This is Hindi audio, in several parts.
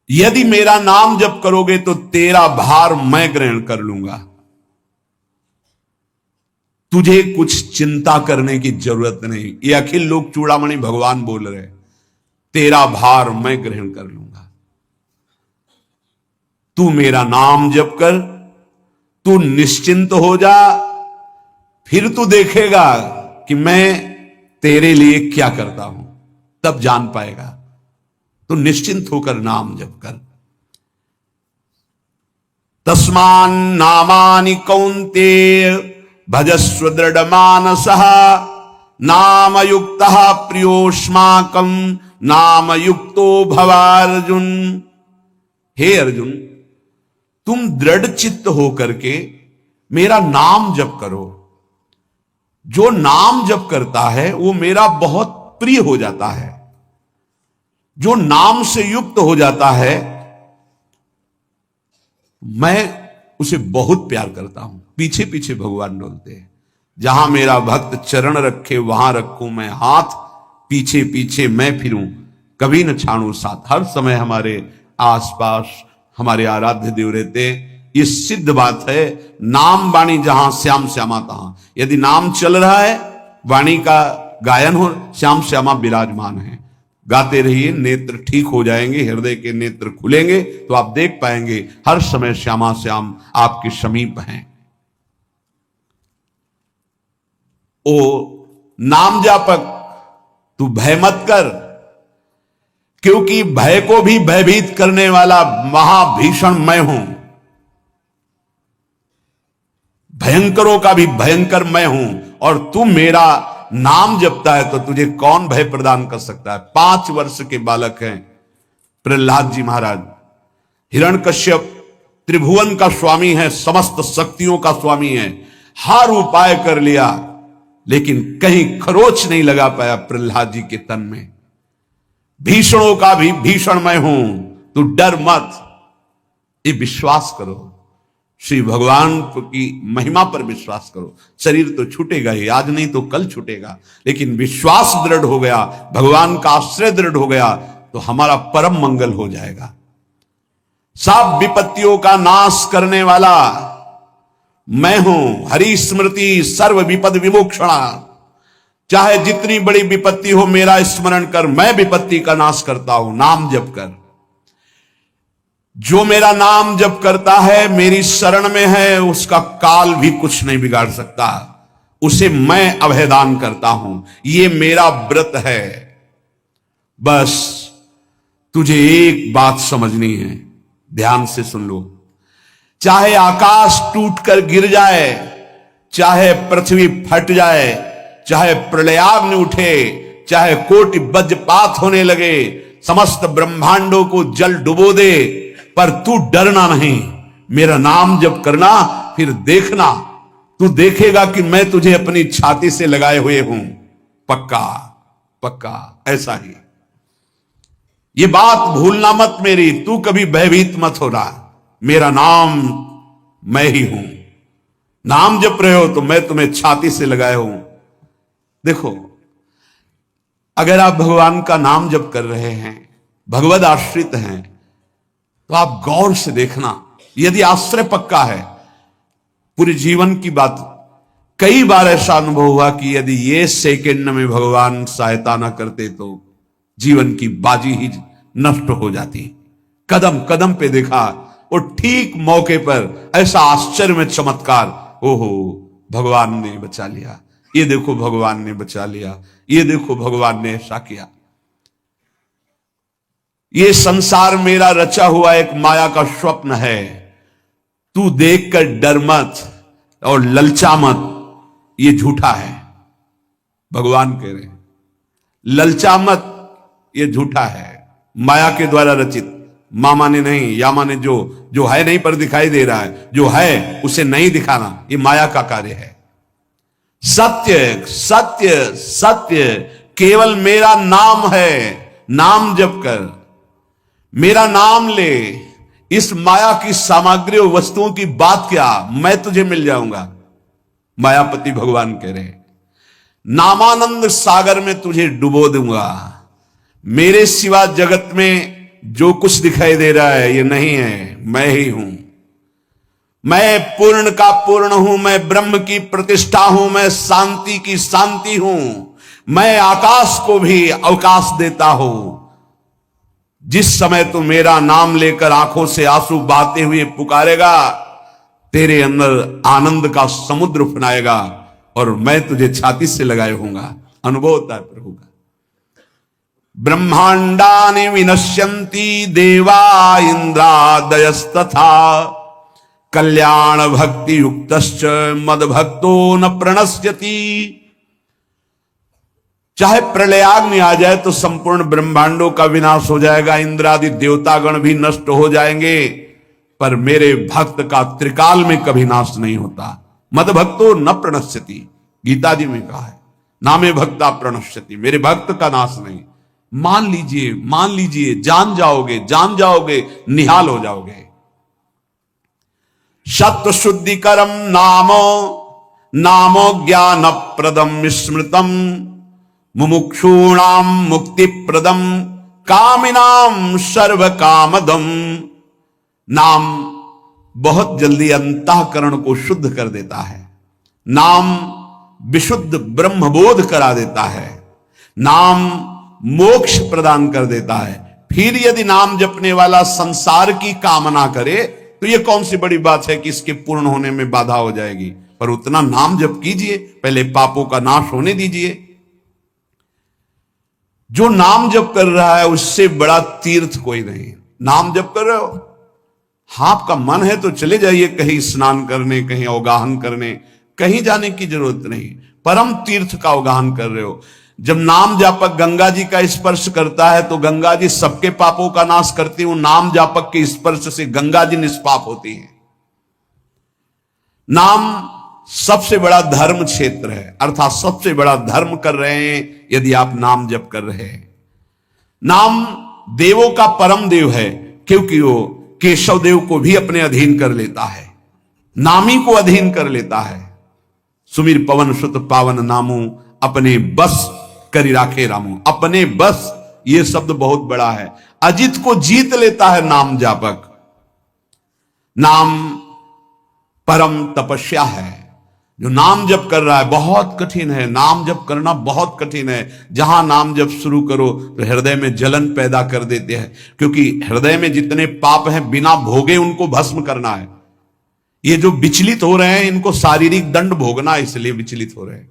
यदि मेरा नाम जप करोगे तो तेरा भार मैं ग्रहण कर लूंगा। तुझे कुछ चिंता करने की जरूरत नहीं। ये अखिल लोक चूड़ामणि भगवान बोल रहे, तेरा भार मैं ग्रहण कर लूंगा। तू मेरा नाम जप कर, तू निश्चिंत हो जा, फिर तू देखेगा कि मैं तेरे लिए क्या करता हूं, तब जान पाएगा। तो निश्चिंत होकर नाम जप कर। तस्मान नामानि कौन्तेय भजस्व दृढ़ मानसः नाम युक्तः प्रियोष्माकं नाम युक्तो भवार्जुन। हे अर्जुन, तुम दृढ़ चित्त होकर के मेरा नाम जप करो। जो नाम जप करता है वो मेरा बहुत प्रिय हो जाता है। जो नाम से युक्त हो जाता है मैं उसे बहुत प्यार करता हूं। पीछे पीछे भगवान डोलते हैं। जहां मेरा भक्त चरण रखे वहां रखूं मैं हाथ, पीछे पीछे मैं फिरूं कभी न छाड़ू साथ। हर समय हमारे आसपास हमारे आराध्य देव रहते। ये सिद्ध बात है। नाम वाणी जहां श्याम श्यामा तहां। यदि नाम चल रहा है, वाणी का गायन हो, श्याम श्यामा विराजमान है। गाते रहिए, नेत्र ठीक हो जाएंगे, हृदय के नेत्र खुलेंगे तो आप देख पाएंगे हर समय श्यामा श्याम आपके समीप हैं। ओ नाम जापक, तू भय मत कर, क्योंकि भय को भी भयभीत करने वाला महाभीषण मैं हूं। भयंकरों का भी भयंकर मैं हूं। और तू मेरा नाम जपता है तो तुझे कौन भय प्रदान कर सकता है। 5 वर्ष के बालक हैं प्रहलाद जी महाराज। हिरण्यकश्यप त्रिभुवन का स्वामी है, समस्त शक्तियों का स्वामी है। हर उपाय कर लिया लेकिन कहीं खरोच नहीं लगा पाया प्रहलाद जी के तन में। भीषणों का भी भीषण मैं हूं, तू डर मत, ये विश्वास करो। श्री भगवान की महिमा पर विश्वास करो। शरीर तो छूटेगा ही, आज नहीं तो कल छूटेगा, लेकिन विश्वास दृढ़ हो गया, भगवान का आश्रय दृढ़ हो गया तो हमारा परम मंगल हो जाएगा। सब विपत्तियों का नाश करने वाला मैं हूं। हरि स्मृति सर्व विपद विमोक्षणा। चाहे जितनी बड़ी विपत्ति हो मेरा स्मरण कर, मैं विपत्ति का नाश करता हूं। नाम जप कर। जो मेरा नाम जप करता है, मेरी शरण में है, उसका काल भी कुछ नहीं बिगाड़ सकता। उसे मैं अभयदान करता हूं। ये मेरा व्रत है। बस तुझे एक बात समझनी है, ध्यान से सुन लो। चाहे आकाश टूटकर गिर जाए, चाहे पृथ्वी फट जाए, चाहे प्रलयाग्नि उठे, चाहे कोटि वज्रपात होने लगे, समस्त ब्रह्मांडों को जल डुबो दे, पर तू डरना नहीं। मेरा नाम जप करना, फिर देखना, तू देखेगा कि मैं तुझे अपनी छाती से लगाए हुए हूं। पक्का पक्का ऐसा ही। ये बात भूलना मत मेरी। तू कभी भयभीत मत हो रहा। मेरा नाम मैं ही हूं। नाम जप रहे हो तो मैं तुम्हें छाती से लगाए हूं। देखो, अगर आप भगवान का नाम जप कर रहे हैं, भगवद आश्रित हैं, तो आप गौर से देखना। यदि आश्रय पक्का है, पूरे जीवन की बात, कई बार ऐसा अनुभव हुआ कि यदि ये सेकंड में भगवान सहायता ना करते तो जीवन की बाजी ही नष्ट हो जाती। कदम कदम पे देखा, और ठीक मौके पर ऐसा आश्चर्य में चमत्कार, ओहो भगवान ने बचा लिया, ये देखो भगवान ने बचा लिया, ये देखो भगवान ने ऐसा किया। ये संसार मेरा रचा हुआ एक माया का स्वप्न है। तू देखकर डर मत और ललचा मत, ये झूठा है। भगवान कह रहे हैं ललचा मत, ये झूठा है, माया के द्वारा रचित। मामा ने नहीं, यामा ने जो है नहीं पर दिखाई दे रहा है, जो है उसे नहीं दिखाना, ये माया का कार्य है। सत्य सत्य सत्य केवल मेरा नाम है। नाम जप कर, मेरा नाम ले। इस माया की सामग्री और वस्तुओं की बात क्या, मैं तुझे मिल जाऊंगा। मायापति भगवान कह रहे, नामानंद सागर में तुझे डुबो दूंगा। मेरे सिवा जगत में जो कुछ दिखाई दे रहा है ये नहीं है, मैं ही हूं। मैं पूर्ण का पूर्ण हूं, मैं ब्रह्म की प्रतिष्ठा हूं, मैं शांति की शांति हूं, मैं आकाश को भी अवकाश देता हूं। जिस समय तू मेरा नाम लेकर आंखों से आंसू बहाते हुए पुकारेगा, तेरे अंदर आनंद का समुद्र उफनाएगा और मैं तुझे छाती से लगाए होऊंगा। अनुभव होता है प्रभु का। ब्रह्मांडानि विनश्यन्ति देवा इंद्रादयस्तथा कल्याण भक्ति युक्तश्च मद भक्तो न प्रणश्यति। चाहे प्रलयाग्नि आ जाए तो संपूर्ण ब्रह्मांडों का विनाश हो जाएगा, इंद्रादि देवतागण भी नष्ट हो जाएंगे, पर मेरे भक्त का त्रिकाल में कभी नाश नहीं होता। मद भक्तो न प्रणश्यति, गीता जी में कहा है, नामे भक्ता प्रणश्यति, मेरे भक्त का नाश नहीं। मान लीजिए, जान जाओगे, निहाल हो जाओगे। सत्व शुद्धिकरम नामो ज्ञान प्रदम स्मृतम मुमुक्षूणाम मुक्ति प्रदम कामिनाम सर्व कामदम। नाम बहुत जल्दी अंतःकरण को शुद्ध कर देता है। नाम विशुद्ध ब्रह्मबोध करा देता है। नाम मोक्ष प्रदान कर देता है। फिर यदि नाम जपने वाला संसार की कामना करे तो यह कौन सी बड़ी बात है कि इसके पूर्ण होने में बाधा हो जाएगी। पर उतना नाम जप कीजिए, पहले पापों का नाश होने दीजिए। जो नाम जप कर रहा है उससे बड़ा तीर्थ कोई नहीं। नाम जप कर रहे हो, हाँ आपका मन है तो चले जाइए कहीं स्नान करने, कहीं अवगाहन करने, कहीं जाने की जरूरत नहीं। परम तीर्थ का अवगाहन कर रहे हो। जब नाम जापक गंगा जी का स्पर्श करता है तो गंगा जी सबके पापों का नाश करती हूं। नाम जापक के स्पर्श से गंगा जी निष्पाप होती है। नाम सबसे बड़ा धर्म क्षेत्र है, अर्थात सबसे बड़ा धर्म कर रहे हैं यदि आप नाम जप कर रहे हैं। नाम देवों का परम देव है, क्योंकि वो केशव देव को भी अपने अधीन कर लेता है, नामी को अधीन कर लेता है। सुमिर पवन सुत पावन नामू अपने बस करी राखे रामू। अपने बस, ये शब्द बहुत बड़ा है। अजित को जीत लेता है नाम जापक। नाम परम तपस्या है। जो नाम जप कर रहा है, बहुत कठिन है नाम जप करना, बहुत कठिन है। जहां नाम जप शुरू करो तो हृदय में जलन पैदा कर देते हैं, क्योंकि हृदय में जितने पाप हैं बिना भोगे उनको भस्म करना है। ये जो विचलित हो रहे हैं इनको शारीरिक दंड भोगना, इसलिए विचलित हो रहे हैं।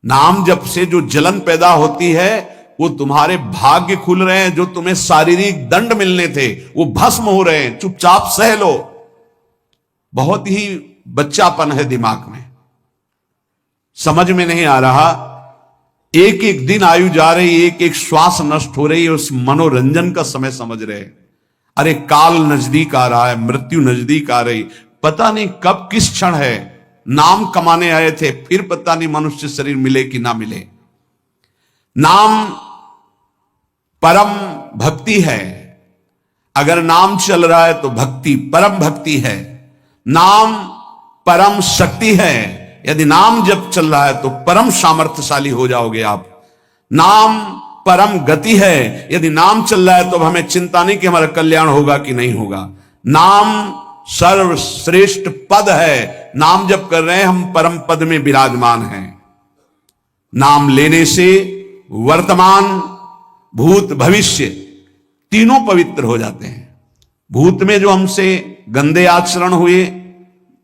नाम जप से जो जलन पैदा होती है वो तुम्हारे भाग्य खुल रहे हैं। जो तुम्हें शारीरिक दंड मिलने थे वो भस्म हो रहे हैं। चुपचाप सह लो। बहुत ही बच्चापन है दिमाग में, समझ में नहीं आ रहा। एक एक दिन आयु जा रही, एक एक श्वास नष्ट हो रही है, उस मनोरंजन का समय समझ रहे। अरे काल नजदीक आ रहा है, मृत्यु नजदीक आ रही, पता नहीं कब किस क्षण है। नाम कमाने आए थे, फिर पता नहीं मनुष्य शरीर मिले कि ना मिले। नाम परम भक्ति है। अगर नाम चल रहा है तो भक्ति परम भक्ति है। नाम परम शक्ति है। यदि नाम जब चल रहा है तो परम सामर्थ्यशाली हो जाओगे आप। नाम परम गति है। यदि नाम चल रहा है तो हमें चिंता नहीं कि हमारा कल्याण होगा कि नहीं होगा। नाम सर्वश्रेष्ठ पद है। नाम जब कर रहे हैं हम परम पद में विराजमान हैं। नाम लेने से वर्तमान भूत भविष्य तीनों पवित्र हो जाते हैं। भूत में जो हमसे गंदे आचरण हुए,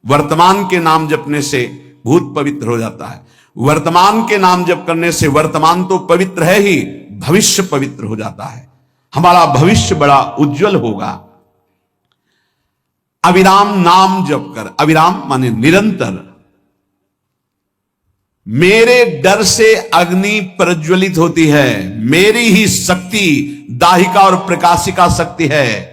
वर्तमान के नाम जपने से भूत पवित्र हो जाता है। वर्तमान के नाम जप करने से वर्तमान तो पवित्र है ही, भविष्य पवित्र हो जाता है। हमारा भविष्य बड़ा उज्जवल होगा। अविराम नाम जप कर, अविराम माने निरंतर। मेरे डर से अग्नि प्रज्वलित होती है। मेरी ही शक्ति दाहिका और प्रकाशिका शक्ति है।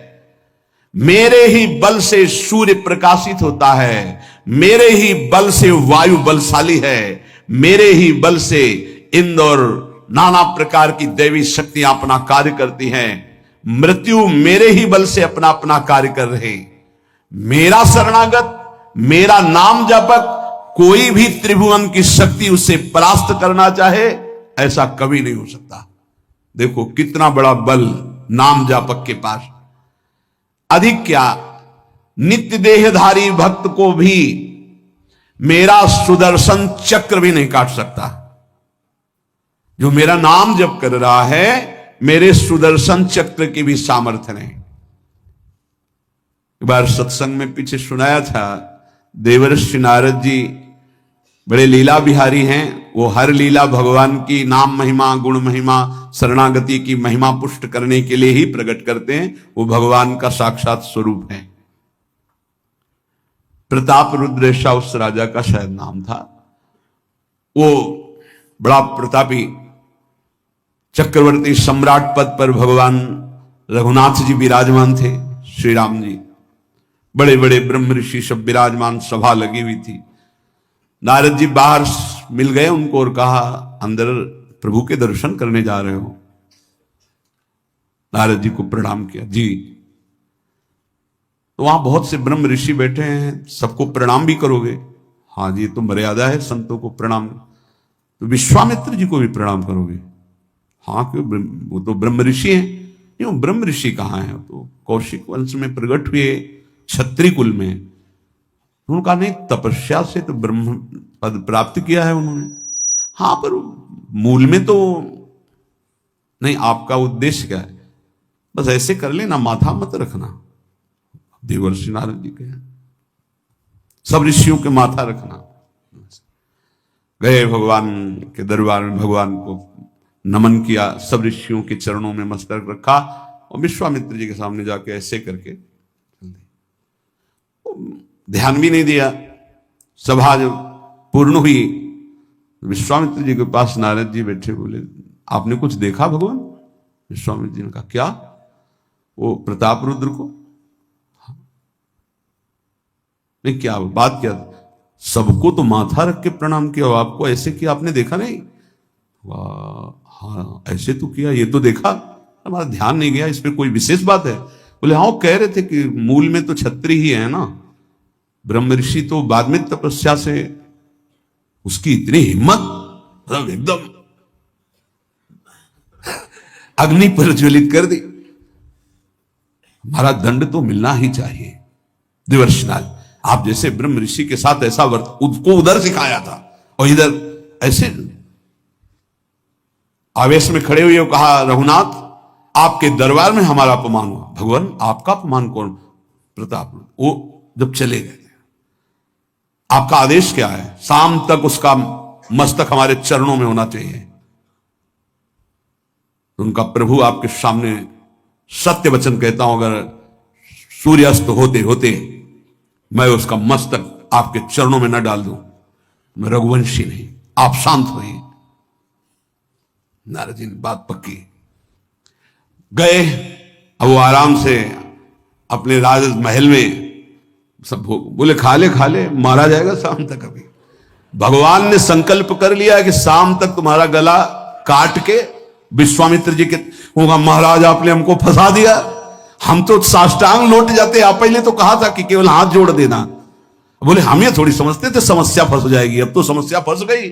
मेरे ही बल से सूर्य प्रकाशित होता है। मेरे ही बल से वायु बलशाली है। मेरे ही बल से इंद्र और नाना प्रकार की दैवी शक्तियां अपना कार्य करती हैं। मृत्यु मेरे ही बल से अपना अपना कार्य कर रहे। मेरा शरणागत, मेरा नाम जापक, कोई भी त्रिभुवन की शक्ति उसे परास्त करना चाहे ऐसा कभी नहीं हो सकता। देखो कितना बड़ा बल नाम जापक के पास। अधिक क्या, नित्य देहधारी भक्त को भी मेरा सुदर्शन चक्र भी नहीं काट सकता। जो मेरा नाम जप कर रहा है, मेरे सुदर्शन चक्र की भी सामर्थ्य नहीं। एक बार सत्संग में पीछे सुनाया था, देवर्षि नारद जी बड़े लीला बिहारी हैं। वो हर लीला भगवान की नाम महिमा, गुण महिमा, शरणागति की महिमा पुष्ट करने के लिए ही प्रकट करते हैं। वो भगवान का साक्षात स्वरूप है। प्रताप रुद्रेशा उस राजा का शायद नाम था। वो बड़ा प्रतापी चक्रवर्ती सम्राट पद पर भगवान रघुनाथ जी विराजमान थे। श्री राम जी, बड़े बड़े ब्रह्म ऋषि सब विराजमान, सभा लगी हुई थी। नारद जी बाहर मिल गए उनको और कहा, अंदर प्रभु के दर्शन करने जा रहे हो? नारद जी को प्रणाम किया। जी। तो वहां बहुत से ब्रह्म ऋषि बैठे हैं, सबको प्रणाम भी करोगे? हाँ जी, तो मर्यादा है संतों को प्रणाम। तो विश्वामित्र जी को भी प्रणाम करोगे? हाँ, क्यों, वो तो ब्रह्म ऋषि हैं। क्यों, ब्रह्म ऋषि कहाँ हैं? तो कौशिक वंश में प्रकट हुए, क्षत्रिय कुल में। उनका नहीं, तपस्या से तो ब्रह्म पद प्राप्त किया है उन्होंने। हाँ, पर मूल में तो नहीं। आपका उद्देश्य क्या है? बस ऐसे कर लेना, माथा मत रखना। देवर्षि नारद जी कहे, सब ऋषियों के माथा रखना। गए भगवान के दरबार में, भगवान को नमन किया, सब ऋषियों के चरणों में मस्तक रखा और विश्वामित्र जी के सामने जाके ऐसे करके ध्यान भी नहीं दिया। सभा जब पूर्ण हुई, विश्वामित्र जी के पास नारद जी बैठे, बोले, आपने कुछ देखा भगवान? विश्वामित्र जी ने कहा, क्या? वो प्रताप रुद्र को? नहीं, क्या बात क्या? सबको तो माथा रख के प्रणाम किया, आपको ऐसे किया, आपने देखा नहीं? हाँ, ऐसे तो किया, ये तो देखा, हमारा ध्यान नहीं गया, इस पे कोई विशेष बात है? बोले, हाँ, वो कह रहे थे कि मूल में तो क्षत्रिय ही है ना, ब्रह्म ऋषि तो बाद में तपस्या से, उसकी इतनी हिम्मत, मतलब एकदम अग्नि पर ज्वलित कर दी। हमारा दंड तो मिलना ही चाहिए। देवर्षिनाथ, आप जैसे ब्रह्म ऋषि के साथ ऐसा उसको उधर सिखाया था और इधर ऐसे आवेश में खड़े हुए कहा, रघुनाथ, आपके दरबार में हमारा अपमान हुआ। भगवान, आपका अपमान कौन? प्रताप। वो जब चले गए, आपका आदेश क्या है? शाम तक उसका मस्तक हमारे चरणों में होना चाहिए। उनका प्रभु आपके सामने सत्य वचन कहता हूं, अगर सूर्यास्त होते होते मैं उसका मस्तक आपके चरणों में न डाल दूं, मैं रघुवंशी नहीं। आप शांत होइए। नारद जी ने बात पक्की। गए, अब वो आराम से अपने राज महल में सब बोले, खा ले, मारा जाएगा शाम तक। अभी भगवान ने संकल्प कर लिया कि शाम तक तुम्हारा गला काट के विश्वामित्र जी के होगा, महाराज आपने हमको फंसा दिया, हम तो साष्टांग लौट जाते। आप पहले तो कहा था कि केवल हाथ जोड़ देना। बोले, हम ये थोड़ी समझते थे समस्या फंस जाएगी, अब तो समस्या फंस गई।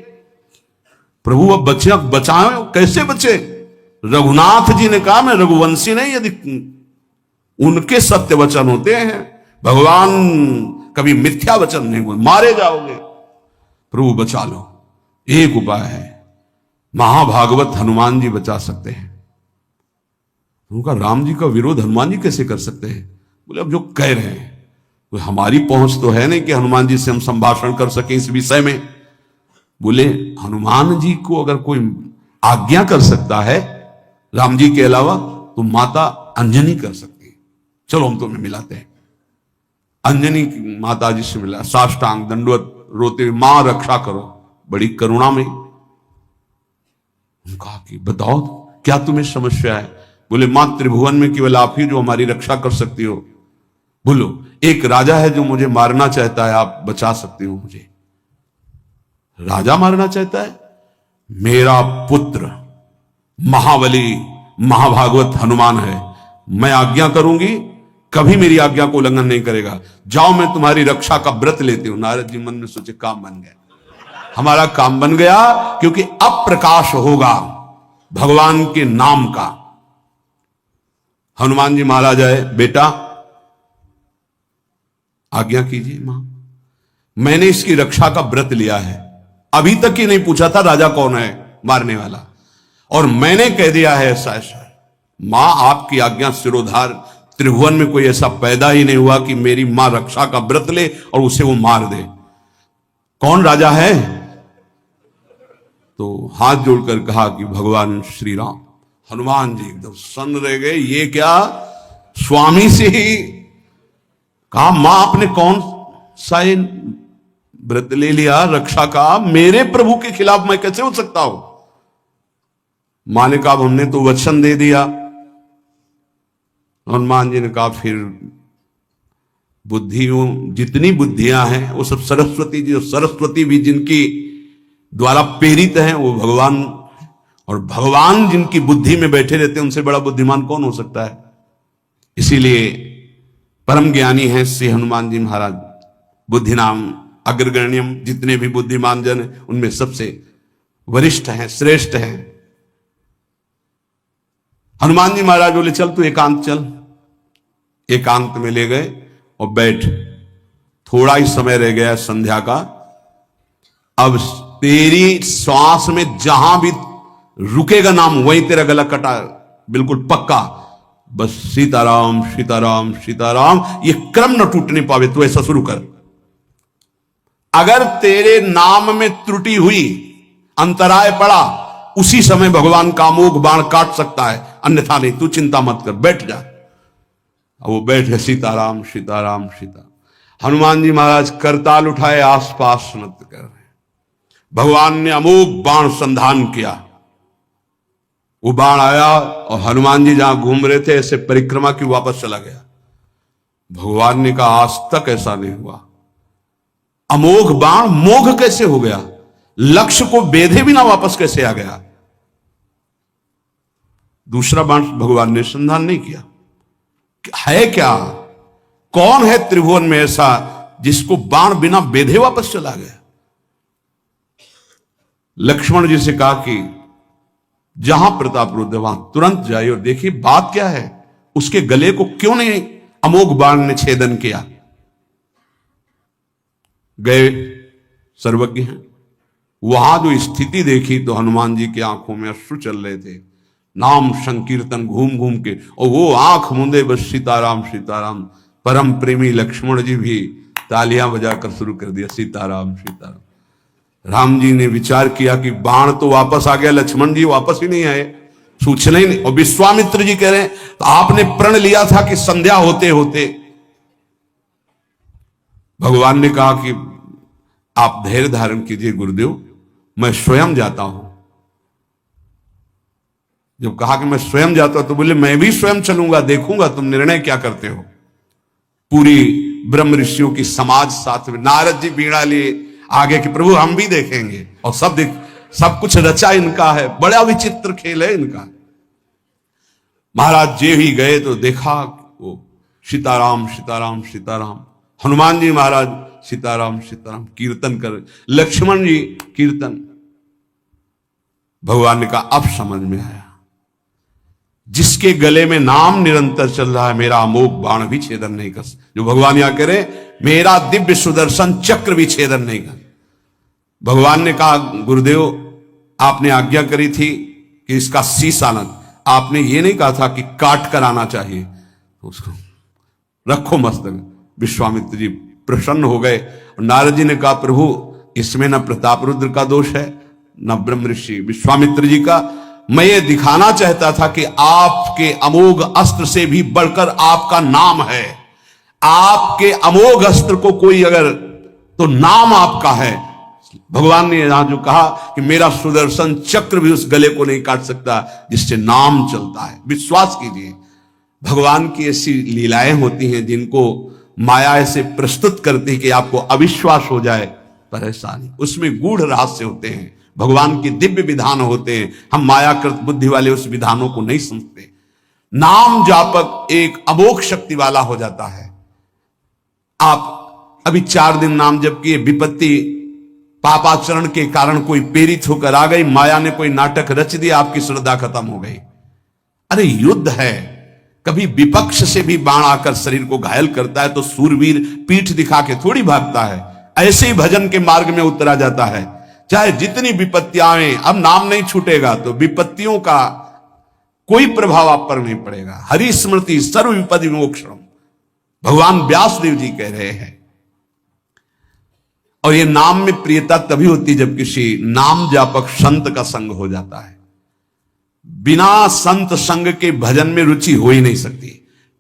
प्रभु अब बचाए, कैसे बचे? रघुनाथ जी ने कहा, मैं रघुवंशी नहीं, यदि उनके सत्य वचन होते हैं, भगवान कभी मिथ्या वचन नहीं बोले, मारे जाओगे। प्रभु बचा लो। एक उपाय है, महाभागवत हनुमान जी बचा सकते हैं। उनका राम जी का विरोध हनुमान जी कैसे कर सकते हैं? बोले, अब जो कह रहे हैं, तो हमारी पहुंच तो है नहीं कि हनुमान जी से हम संभाषण कर सके इस विषय में। बोले, हनुमान जी को अगर कोई आज्ञा कर सकता है राम जी के अलावा, तो माता अंजनी कर सकती है। चलो हम तुम्हें मिलाते हैं। अंजनी माता जी से मिला, साष्टांग दंडवत रोते हुए, मां रक्षा करो, बड़ी करुणा में। कहा कि बताओ क्या तुम्हें समस्या है? बोले, मां त्रिभुवन में केवल आप ही जो हमारी रक्षा कर सकती हो। बोलो, एक राजा है जो मुझे मारना चाहता है, आप बचा सकती हो मुझे? राजा मारना चाहता है? मेरा पुत्र महाबली महाभागवत हनुमान है, मैं आज्ञा करूंगी, कभी मेरी आज्ञा को उल्लंघन नहीं करेगा। जाओ, मैं तुम्हारी रक्षा का व्रत लेती हूं। नारद जी मन में सोचे, काम बन गया, हमारा काम बन गया, क्योंकि अब प्रकाश होगा भगवान के नाम का। हनुमान जी महाराज आए, बेटा आज्ञा कीजिए मां, मैंने इसकी रक्षा का व्रत लिया है, अभी तक ही नहीं पूछा था राजा कौन है मारने वाला, और मैंने कह दिया है ऐसा ऐसा। मां आपकी आज्ञा सिरोधार, त्रिभुवन में कोई ऐसा पैदा ही नहीं हुआ कि मेरी मां रक्षा का व्रत ले और उसे वो मार दे। कौन राजा है? तो हाथ जोड़कर कहा कि भगवान श्री राम। हनुमान जी एकदम सन्न रह गए, ये क्या, स्वामी से ही कहा मां आपने कौन सा व्रत ले लिया रक्षा का, मेरे प्रभु के खिलाफ मैं कैसे हो सकता हूं? मां ने कहा हमने तो वचन दे दिया। हनुमान जी ने कहा फिर बुद्धियों जितनी बुद्धियां हैं वो सब सरस्वती जी, सरस्वती भी जिनकी द्वारा प्रेरित हैं वो भगवान, और भगवान जिनकी बुद्धि में बैठे रहते हैं उनसे बड़ा बुद्धिमान कौन हो सकता है। इसीलिए परम ज्ञानी हैं श्री हनुमान जी महाराज, बुद्धि नाम अग्रगण्यम, जितने भी बुद्धिमान जन हैं उनमें सबसे वरिष्ठ हैं, श्रेष्ठ हैं। हनुमान जी महाराज बोले चल तू एकांत चल। एकांत में ले गए और बैठ, थोड़ा ही समय रह गया संध्या का, अब तेरी श्वास में जहां भी रुकेगा नाम वहीं तेरा गला कटा, बिल्कुल पक्का। बस सीताराम सीताराम सीताराम, ये क्रम न टूटने पावे, तो ऐसा शुरू कर। अगर तेरे नाम में त्रुटि हुई, अंतराय पड़ा, उसी समय भगवान का अमोघ बाण काट सकता है, अन्यथा नहीं। तू चिंता मत कर, बैठ जा। अब वो बैठ गए, सीताराम सीताराम सीता। हनुमान जी महाराज करताल उठाए, आसपास नृत्य कर रहे। भगवान ने अमोघ बाण संधान किया, वो बाण आया और हनुमान जी जहां घूम रहे थे ऐसे परिक्रमा की वापस चला गया। भगवान ने कहा आज तक ऐसा नहीं हुआ, अमोघ बाण मोघ कैसे हो गया, लक्ष्य को बेधे बिना वापस कैसे आ गया। दूसरा बाण भगवान ने संधान नहीं किया। है क्या, कौन है त्रिभुवन में ऐसा जिसको बाण बिना बेधे वापस चला गया। लक्ष्मण जी से कहा कि जहां प्रताप रुद्र वहां तुरंत जाइए और देखिए बात क्या है, उसके गले को क्यों नहीं अमोघ बाण ने छेदन किया। गए, सर्वज्ञ हैं। वहां जो स्थिति देखी तो हनुमान जी की आंखों में अश्रु चल रहे थे, नाम संकीर्तन घूम घूम के, और वो आंख मूंदे बस सीताराम सीताराम। परम प्रेमी लक्ष्मण जी भी तालियां बजाकर शुरू कर दिया, सीताराम सीताराम। राम जी ने विचार किया कि बाण तो वापस आ गया, लक्ष्मण जी वापस ही नहीं आए, सूचना ही नहीं। और विश्वामित्र जी कह रहे हैं तो आपने प्रण लिया था कि संध्या होते होते। भगवान ने कहा कि आप धैर्य धारण कीजिए गुरुदेव, मैं स्वयं जाता हूं। जब कहा कि मैं स्वयं जाता हूं तो बोले मैं भी स्वयं चलूंगा, देखूंगा तुम निर्णय क्या करते हो। पूरी ब्रह्म ऋषियों की समाज साथ में, नारद जी बीड़ा लिए आगे कि प्रभु हम भी देखेंगे, और सब कुछ रचा इनका है, बड़ा विचित्र खेल है इनका। महाराज जे ही गए तो देखा वो सीताराम सीताराम सीताराम। हनुमान जी महाराज सीताराम सीताराम कीर्तन कर, लक्ष्मण जी कीर्तन। भगवान ने कहा अब समझ में आया, जिसके गले में नाम निरंतर चल रहा है मेरा अमोघ बाण भी छेदन नहीं कर, जो भगवान यहां कह रहे मेरा दिव्य सुदर्शन चक्र भी छेदन नहीं कर। भगवान ने कहा गुरुदेव आपने आज्ञा करी थी कि इसका शीश आना, आपने ये नहीं कहा था कि काट कर आना चाहिए, उसको रखो मस्तक। विश्वामित्र जी प्रसन्न हो गए और नारद जी ने कहा प्रभु इसमें न प्रताप रुद्र का दोष है न ब्रह्म ऋषि विश्वामित्र जी का, मैं ये दिखाना चाहता था कि आपके अमोघ अस्त्र से भी बढ़कर आपका नाम है। आपके अमोघ अस्त्र को कोई अगर, तो नाम आपका है। भगवान ने यहां जो कहा कि मेरा सुदर्शन चक्र भी उस गले को नहीं काट सकता जिससे नाम चलता है। विश्वास कीजिए, भगवान की ऐसी लीलाएं होती हैं जिनको माया ऐसे प्रस्तुत करती है कि आपको अविश्वास हो जाए, पर ऐसा नहीं, उसमें गूढ़ रहस्य होते हैं, भगवान के दिव्य विधान होते हैं। हम मायाकृत बुद्धि वाले उस विधानों को नहीं समझते। नाम जापक एक अमोघ शक्ति वाला हो जाता है। आप अभी 4 दिन नाम जप किए, विपत्ति पापाचरण के कारण कोई प्रेरित होकर आ गई, माया ने कोई नाटक रच दिया, आपकी श्रद्धा खत्म हो गई। अरे युद्ध है, कभी विपक्ष से भी बाण आकर शरीर को घायल करता है तो सूरवीर पीठ दिखा के थोड़ी भागता है। ऐसे ही भजन के मार्ग में उतरा जाता है। चाहे जितनी विपत्तियां आए, अब नाम नहीं छूटेगा तो विपत्तियों का कोई प्रभाव आप पर नहीं पड़ेगा। हरि स्मृति सर्व विपदि मोक्षम, भगवान व्यासदेव जी कह रहे हैं। और ये नाम में प्रियता तभी होती जब किसी नाम जापक संत का संग हो जाता है। बिना संत संग के भजन में रुचि हो ही नहीं सकती।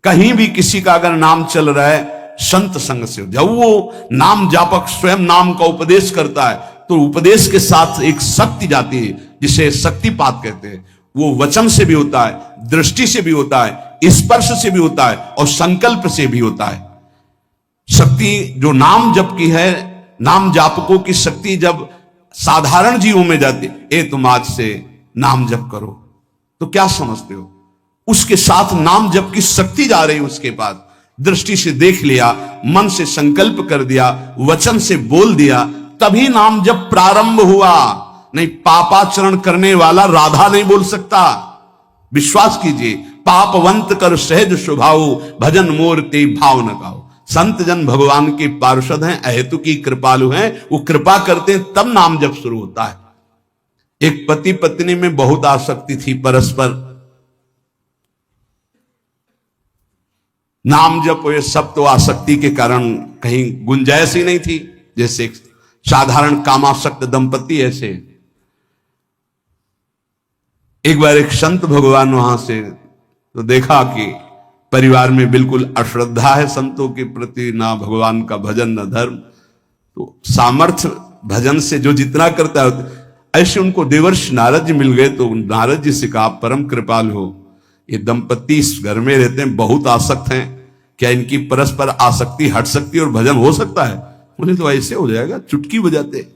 कहीं भी किसी का अगर नाम चल रहा है संत संग से, जब वो नाम जापक स्वयं नाम का उपदेश करता है तो उपदेश के साथ एक शक्ति जाती है जिसे शक्तिपात कहते हैं। वो वचन से भी होता है, दृष्टि से भी होता है, स्पर्श से भी होता है और संकल्प से भी होता है। शक्ति जो नाम जप की है, नाम जापकों की शक्ति जब साधारण जीवों में जाती, ए तुम आज से नाम जप करो, तो क्या समझते हो? उसके साथ नाम जप की शक्ति जा रही उसके पास। दृष्टि से देख लिया, मन से संकल्प कर दिया, वचन से बोल दिया, तभी नाम जप प्रारंभ हुआ। नहीं, पापाचरण करने वाला राधा नहीं बोल सकता। विश्वास कीजिए, पापवंत कर सहज स्वभाव, भजन मोर ते भाव न गाओ। संत जन भगवान के पार्षद हैं, अहेतु की कृपालु हैं, वो कृपा करते हैं तब नाम जप शुरू होता है। एक पति पत्नी में बहुत आसक्ति थी परस्पर, नाम जप ये सब तो आसक्ति के कारण कहीं गुंजाइश ही नहीं थी। जैसे साधारण कामासक्त दंपति, ऐसे एक बार एक संत भगवान वहां से तो देखा कि परिवार में बिल्कुल अश्रद्धा है संतों के प्रति, ना भगवान का भजन न धर्म। तो सामर्थ्य भजन से जो जितना करता है, ऐसे उनको देवर्षि नारद जी मिल गए। तो नारद जी से कहा, परम कृपाल हो, ये दंपति इस घर में रहते हैं, बहुत आसक्त हैं, क्या इनकी परस्पर आसक्ति हट सकती है और भजन हो सकता है? बोले तो ऐसे हो जाएगा, चुटकी बजाते।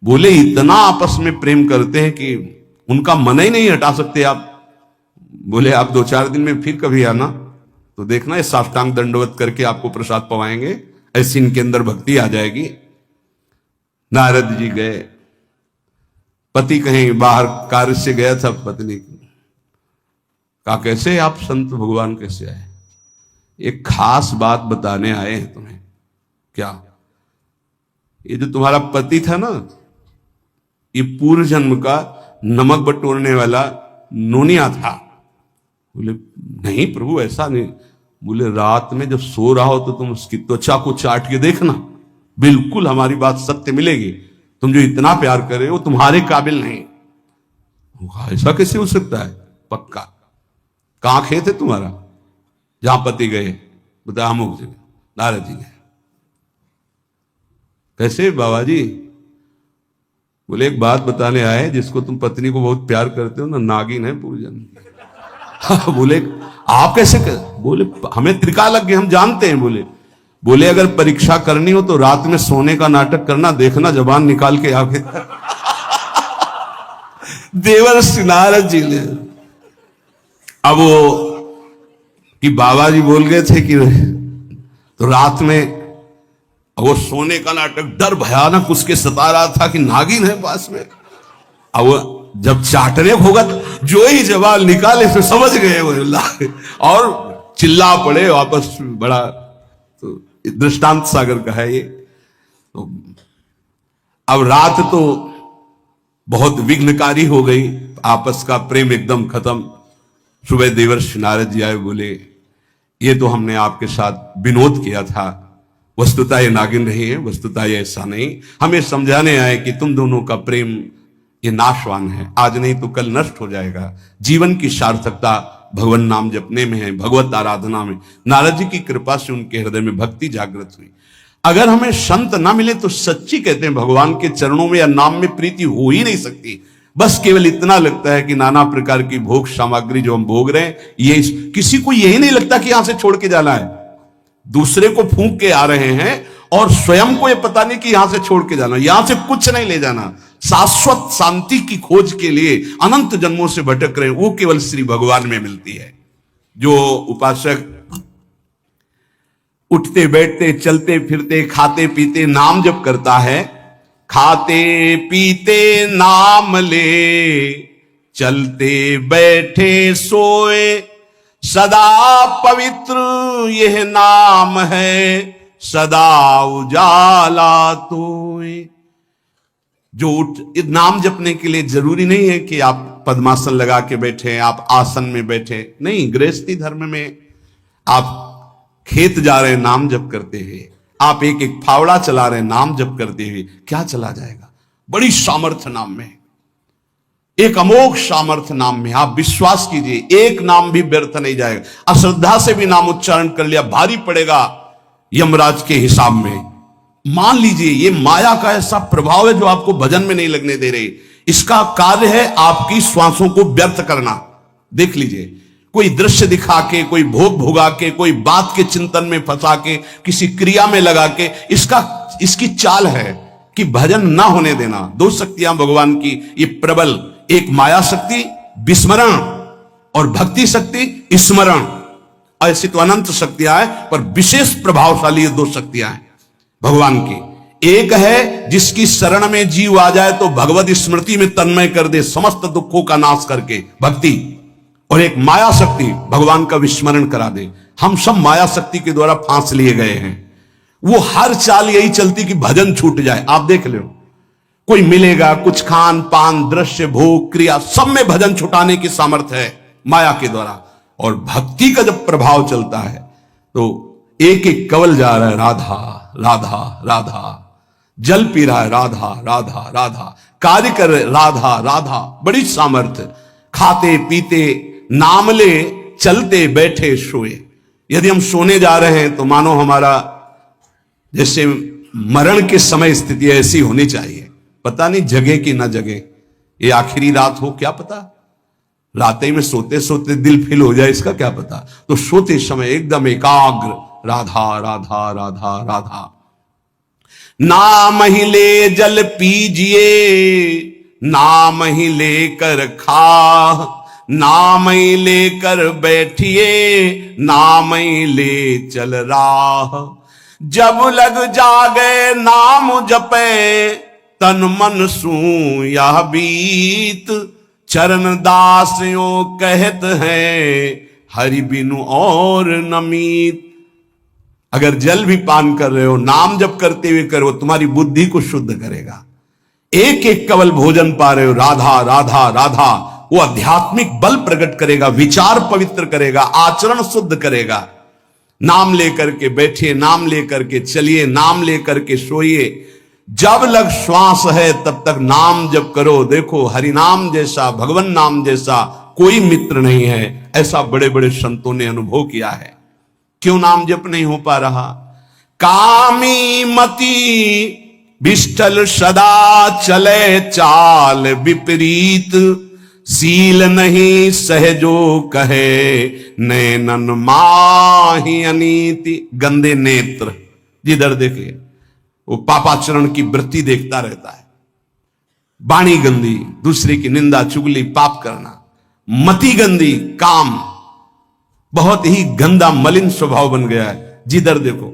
बोले इतना आपस में प्रेम करते हैं कि उनका मन ही नहीं हटा सकते आप। बोले आप 2-4 दिन में फिर कभी आना तो देखना, ये साष्टांग दंडवत करके आपको प्रसाद पवाएंगे, ऐसी इनके अंदर भक्ति आ जाएगी। नारद जी गए, पति कहीं बाहर कार्य से गया था, पत्नी कहा कैसे आप संत भगवान कैसे आए? एक खास बात बताने आए हैं तुम्हें। क्या? ये जो तुम्हारा पति था ना, ये पूर्व जन्म का नमक बटोरने वाला नोनिया था। बोले नहीं प्रभु, ऐसा नहीं। बोले रात में जब सो रहा हो तो तुम उसकी त्वचा को चाट के देखना, बिल्कुल हमारी बात सत्य मिलेगी। तुम जो इतना प्यार कर रहे हो तुम्हारे काबिल नहीं। ऐसा कैसे हो सकता है? पक्का। कहां खेत है तुम्हारा? जहां पति गए, बता अमुक जगह। नारद जी गए, कैसे बाबा जी? बोले एक बात बताने आए, जिसको तुम पत्नी को बहुत प्यार करते हो ना, नागिन है पूजन। बोले आप कैसे कर? बोले हमें त्रिकालज्ञ, हम जानते हैं। बोले अगर परीक्षा करनी हो तो रात में सोने का नाटक करना, देखना जबान निकाल के आगे। देवर्षि नारद जी ने अब वो कि बाबा जी बोल गए थे कि तो रात में वो सोने का नाटक, डर भयानक उसके सता रहा था कि नागिन है पास में। अब वो जब चाटने होगा तो जो ही जवाब निकाले फिर समझ गए वो और चिल्ला पड़े वापस। बड़ा तो दृष्टांत सागर का है ये। तो अब रात तो बहुत विघ्नकारी हो गई, आपस का प्रेम एकदम खत्म। सुबह देवर्षि नारद जी आए, बोले ये तो हमने आपके साथ विनोद किया था, वस्तुतः ये नागिन नहीं है, वस्तुतः ये ऐसा नहीं। हमें समझाने आए कि तुम दोनों का प्रेम ये नाशवान है, आज नहीं तो कल नष्ट हो जाएगा। जीवन की सार्थकता भगवान नाम जपने में है, भगवत आराधना में। नारद जी की कृपा से उनके हृदय में भक्ति जागृत हुई। अगर हमें संत ना मिले तो सच्ची कहते हैं भगवान के चरणों में या नाम में प्रीति हो ही नहीं सकती। बस केवल इतना लगता है कि नाना प्रकार की भोग सामग्री जो हम भोग रहे हैं, ये किसी को यही नहीं लगता कि यहां से छोड़ के जाना है। दूसरे को फूंक के आ रहे हैं और स्वयं को ये पता नहीं कि यहां से छोड़ के जाना, यहां से कुछ नहीं ले जाना। शाश्वत शांति की खोज के लिए अनंत जन्मों से भटक रहे हैं, वो केवल श्री भगवान में मिलती है। जो उपासक उठते बैठते चलते फिरते खाते पीते नाम जप करता है, खाते पीते नाम ले, चलते बैठे सोए सदा पवित्र यह नाम है, सदा उजाला तोय। जो नाम जपने के लिए जरूरी नहीं है कि आप पद्मासन लगा के बैठे, आप आसन में बैठे, नहीं। गृहस्थी धर्म में आप खेत जा रहे हैं नाम जप करते हुए, आप एक एक फावड़ा चला रहे हैं नाम जप करते हुए, क्या चला जाएगा? बड़ी सामर्थ्य नाम में, एक अमोघ सामर्थ्य नाम में। आप विश्वास कीजिए, एक नाम भी व्यर्थ नहीं जाएगा। अश्रद्धा से भी नाम उच्चारण कर लिया, भारी पड़ेगा यमराज के हिसाब में। मान लीजिए ये माया का ऐसा प्रभाव है जो आपको भजन में नहीं लगने दे रही। इसका कार्य है आपकी श्वासों को व्यर्थ करना। देख लीजिए, कोई दृश्य दिखा के, कोई भोग भोगा के, कोई बात के चिंतन में फंसा के, किसी क्रिया में लगा के, इसकी चाल है कि भजन ना होने देना। दो शक्तियां भगवान की ये प्रबल, एक माया शक्ति विस्मरण और भक्ति शक्ति स्मरण। ऐसी तो अनंत शक्तियां हैं, पर विशेष प्रभावशाली ये दो शक्तियां हैं भगवान की। एक है जिसकी शरण में जीव आ जाए तो भगवत स्मृति में तन्मय कर दे, समस्त दुखों का नाश करके, भक्ति। और एक माया शक्ति भगवान का विस्मरण करा दे। हम सब माया शक्ति के द्वारा फांस लिए गए हैं। वो हर चाल यही चलती कि भजन छूट जाए। आप देख लो, कोई मिलेगा, कुछ खान पान, दृश्य, भोग, क्रिया, सब में भजन छुटाने की सामर्थ्य है माया के द्वारा। और भक्ति का जब प्रभाव चलता है तो एक एक कवल जा रहा है राधा राधा राधा, जल पी रहा है राधा राधा राधा, कार्य कर राधा राधा, बड़ी सामर्थ्य। खाते पीते नाम ले, चलते बैठे सोए। यदि हम सोने जा रहे हैं तो मानो हमारा जैसे मरण के समय स्थिति ऐसी होनी चाहिए। पता नहीं जगे कि ना जगे, ये आखिरी रात हो, क्या पता। रात में सोते सोते दिल फिल हो जाए, इसका क्या पता। तो सोते समय एकदम एकाग्र राधा राधा राधा राधा। नाम ही ले जल पीजिए, नाम ही लेकर खा, नाम ही लेकर बैठिए, नाम ही ले चल राह। जब लग जागे नाम जपे, तन मन सू यह बीत। चरण दास यो कहत हैं, हरि बिनु और नमीत। अगर जल भी पान कर रहे हो, नाम जप करते हुए करो, तुम्हारी बुद्धि को शुद्ध करेगा। एक एक कवल भोजन पा रहे हो, राधा राधा राधा, वो आध्यात्मिक बल प्रकट करेगा, विचार पवित्र करेगा, आचरण शुद्ध करेगा। नाम लेकर के बैठिए, नाम लेकर के चलिए, नाम लेकर के सोइए। जब लग श्वास है तब तक नाम जप करो। देखो, हरि नाम जैसा, भगवान नाम जैसा कोई मित्र नहीं है, ऐसा बड़े बड़े संतों ने अनुभव किया है। क्यों नाम जप नहीं हो पा रहा? कामी मति विष्ठल सदा चले चाल विपरीत। सील नहीं सहजो कहे, नैनन माही अनीति। गंदे नेत्र, जिधर देखे वो पापाचरण की वृत्ति देखता रहता है। वाणी गंदी, दूसरे की निंदा चुगली पाप करना। मति गंदी, काम बहुत ही गंदा मलिन स्वभाव बन गया है। जिधर देखो,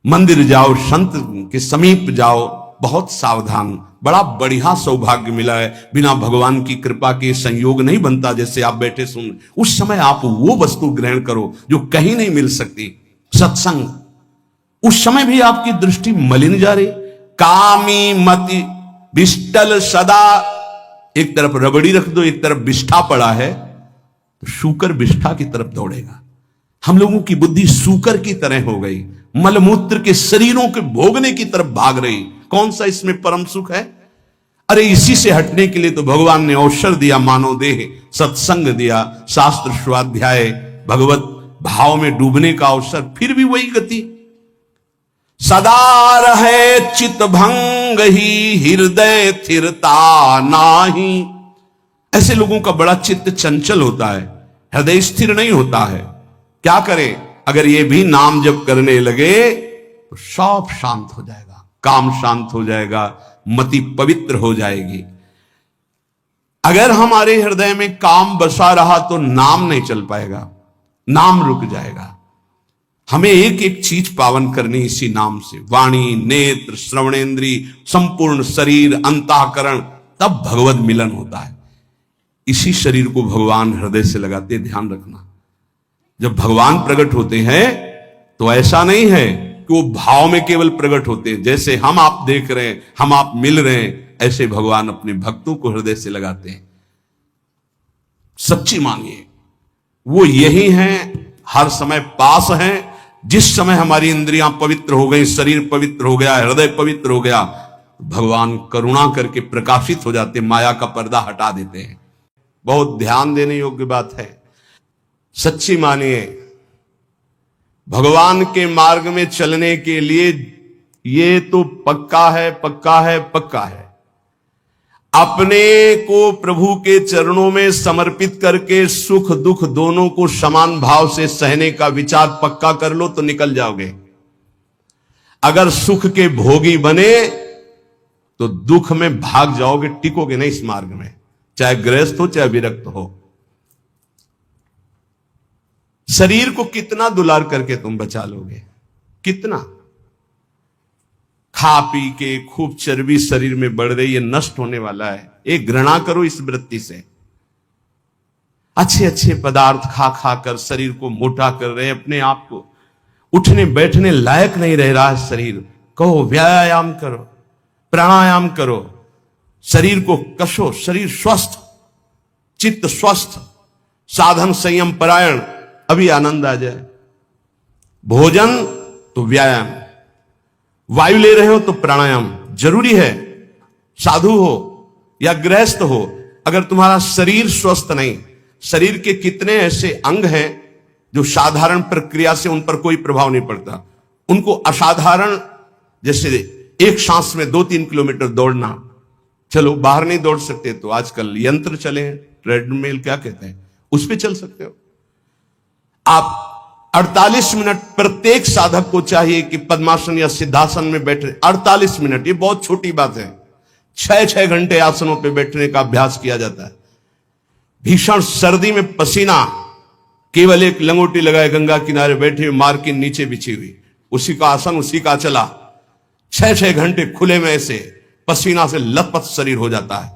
मंदिर जाओ, संत के समीप जाओ, बहुत सावधान। बड़ा बढ़िया सौभाग्य मिला है। बिना भगवान की कृपा के संयोग नहीं बनता। जैसे आप बैठे सुन, उस समय आप वो वस्तु ग्रहण करो जो कहीं नहीं मिल सकती, सत्संग। उस समय भी आपकी दृष्टि मलिन जा रही। कामी मति विष्टल सदा, एक तरफ रबड़ी रख दो, एक तरफ विष्ठा पड़ा है, तो सूकर विष्ठा की तरफ दौड़ेगा। हम लोगों की बुद्धि सूकर की तरह हो गई, मलमूत्र के शरीरों के भोगने की तरफ भाग रही। कौन सा इसमें परम सुख है? अरे इसी से हटने के लिए तो भगवान ने अवसर दिया, मानव देह, सत्संग दिया, शास्त्र स्वाध्याय, भगवत भाव में डूबने का अवसर। फिर भी वही गति। सदा रहे चित भंग ही, हृदय स्थिरता नाही। ऐसे लोगों का बड़ा चित्त चंचल होता है, हृदय स्थिर नहीं होता है। क्या करे? अगर ये भी नाम जप करने लगे तो सब शांत हो जाएगा, काम शांत हो जाएगा, मति पवित्र हो जाएगी। अगर हमारे हृदय में काम बसा रहा तो नाम नहीं चल पाएगा, नाम रुक जाएगा। हमें एक एक चीज पावन करनी इसी नाम से। वाणी, नेत्र, श्रवणेन्द्री, संपूर्ण शरीर, अंतःकरण, तब भगवत मिलन होता है। इसी शरीर को भगवान हृदय से लगाते, ध्यान रखना। जब भगवान प्रकट होते हैं तो ऐसा नहीं है कि वो भाव में केवल प्रकट होते हैं, जैसे हम आप देख रहे हैं, हम आप मिल रहे हैं, ऐसे भगवान अपने भक्तों को हृदय से लगाते हैं। सच्ची मानिए, वो यही हैं, हर समय पास हैं। जिस समय हमारी इंद्रियां पवित्र हो गई, शरीर पवित्र हो गया, हृदय पवित्र हो गया, भगवान करुणा करके प्रकाशित हो जाते, माया का पर्दा हटा देते हैं। बहुत ध्यान देने योग्य बात है। सच्ची मानिए, भगवान के मार्ग में चलने के लिए ये तो पक्का है, पक्का है, पक्का है। अपने को प्रभु के चरणों में समर्पित करके सुख दुख दोनों को समान भाव से सहने का विचार पक्का कर लो तो निकल जाओगे। अगर सुख के भोगी बने तो दुख में भाग जाओगे, टिकोगे नहीं इस मार्ग में, चाहे गृहस्थ हो चाहे विरक्त हो। शरीर को कितना दुलार करके तुम बचा लोगे? कितना? खा पी के खूब चर्बी शरीर में बढ़ रही है, नष्ट होने वाला है। एक घृणा करो इस वृत्ति से। अच्छे अच्छे पदार्थ खा खा कर शरीर को मोटा कर रहे हैं, अपने आप को उठने बैठने लायक नहीं रह रहा है शरीर। कहो व्यायाम करो, प्राणायाम करो, शरीर को कसो, शरीर स्वस्थ, चित्त स्वस्थ, साधन संयम परायण, अभी आनंद आ जाए। भोजन तो व्यायाम, वायु ले रहे हो तो प्राणायाम जरूरी है। साधु हो या गृहस्थ हो, अगर तुम्हारा शरीर स्वस्थ नहीं, शरीर के कितने ऐसे अंग हैं जो साधारण प्रक्रिया से उन पर कोई प्रभाव नहीं पड़ता, उनको असाधारण, जैसे एक सांस में 2-3 किलोमीटर दौड़ना, चलो बाहर नहीं दौड़ सकते तो आजकल यंत्र चले हैं, ट्रेडमिल क्या कहते हैं, उस पर चल सकते हो आप। 48 मिनट प्रत्येक साधक को चाहिए कि पद्मासन या सिद्धासन में बैठे। 48 मिनट, ये बहुत छोटी बात है। 6-6 घंटे आसनों पे बैठने का अभ्यास किया जाता है। भीषण सर्दी में पसीना, केवल एक लंगोटी लगाए गंगा किनारे बैठे हुए, मार्किन नीचे बिछी हुई, उसी का आसन उसी का चला, 6-6 घंटे खुले में ऐसे पसीना से लथपथ शरीर हो जाता है।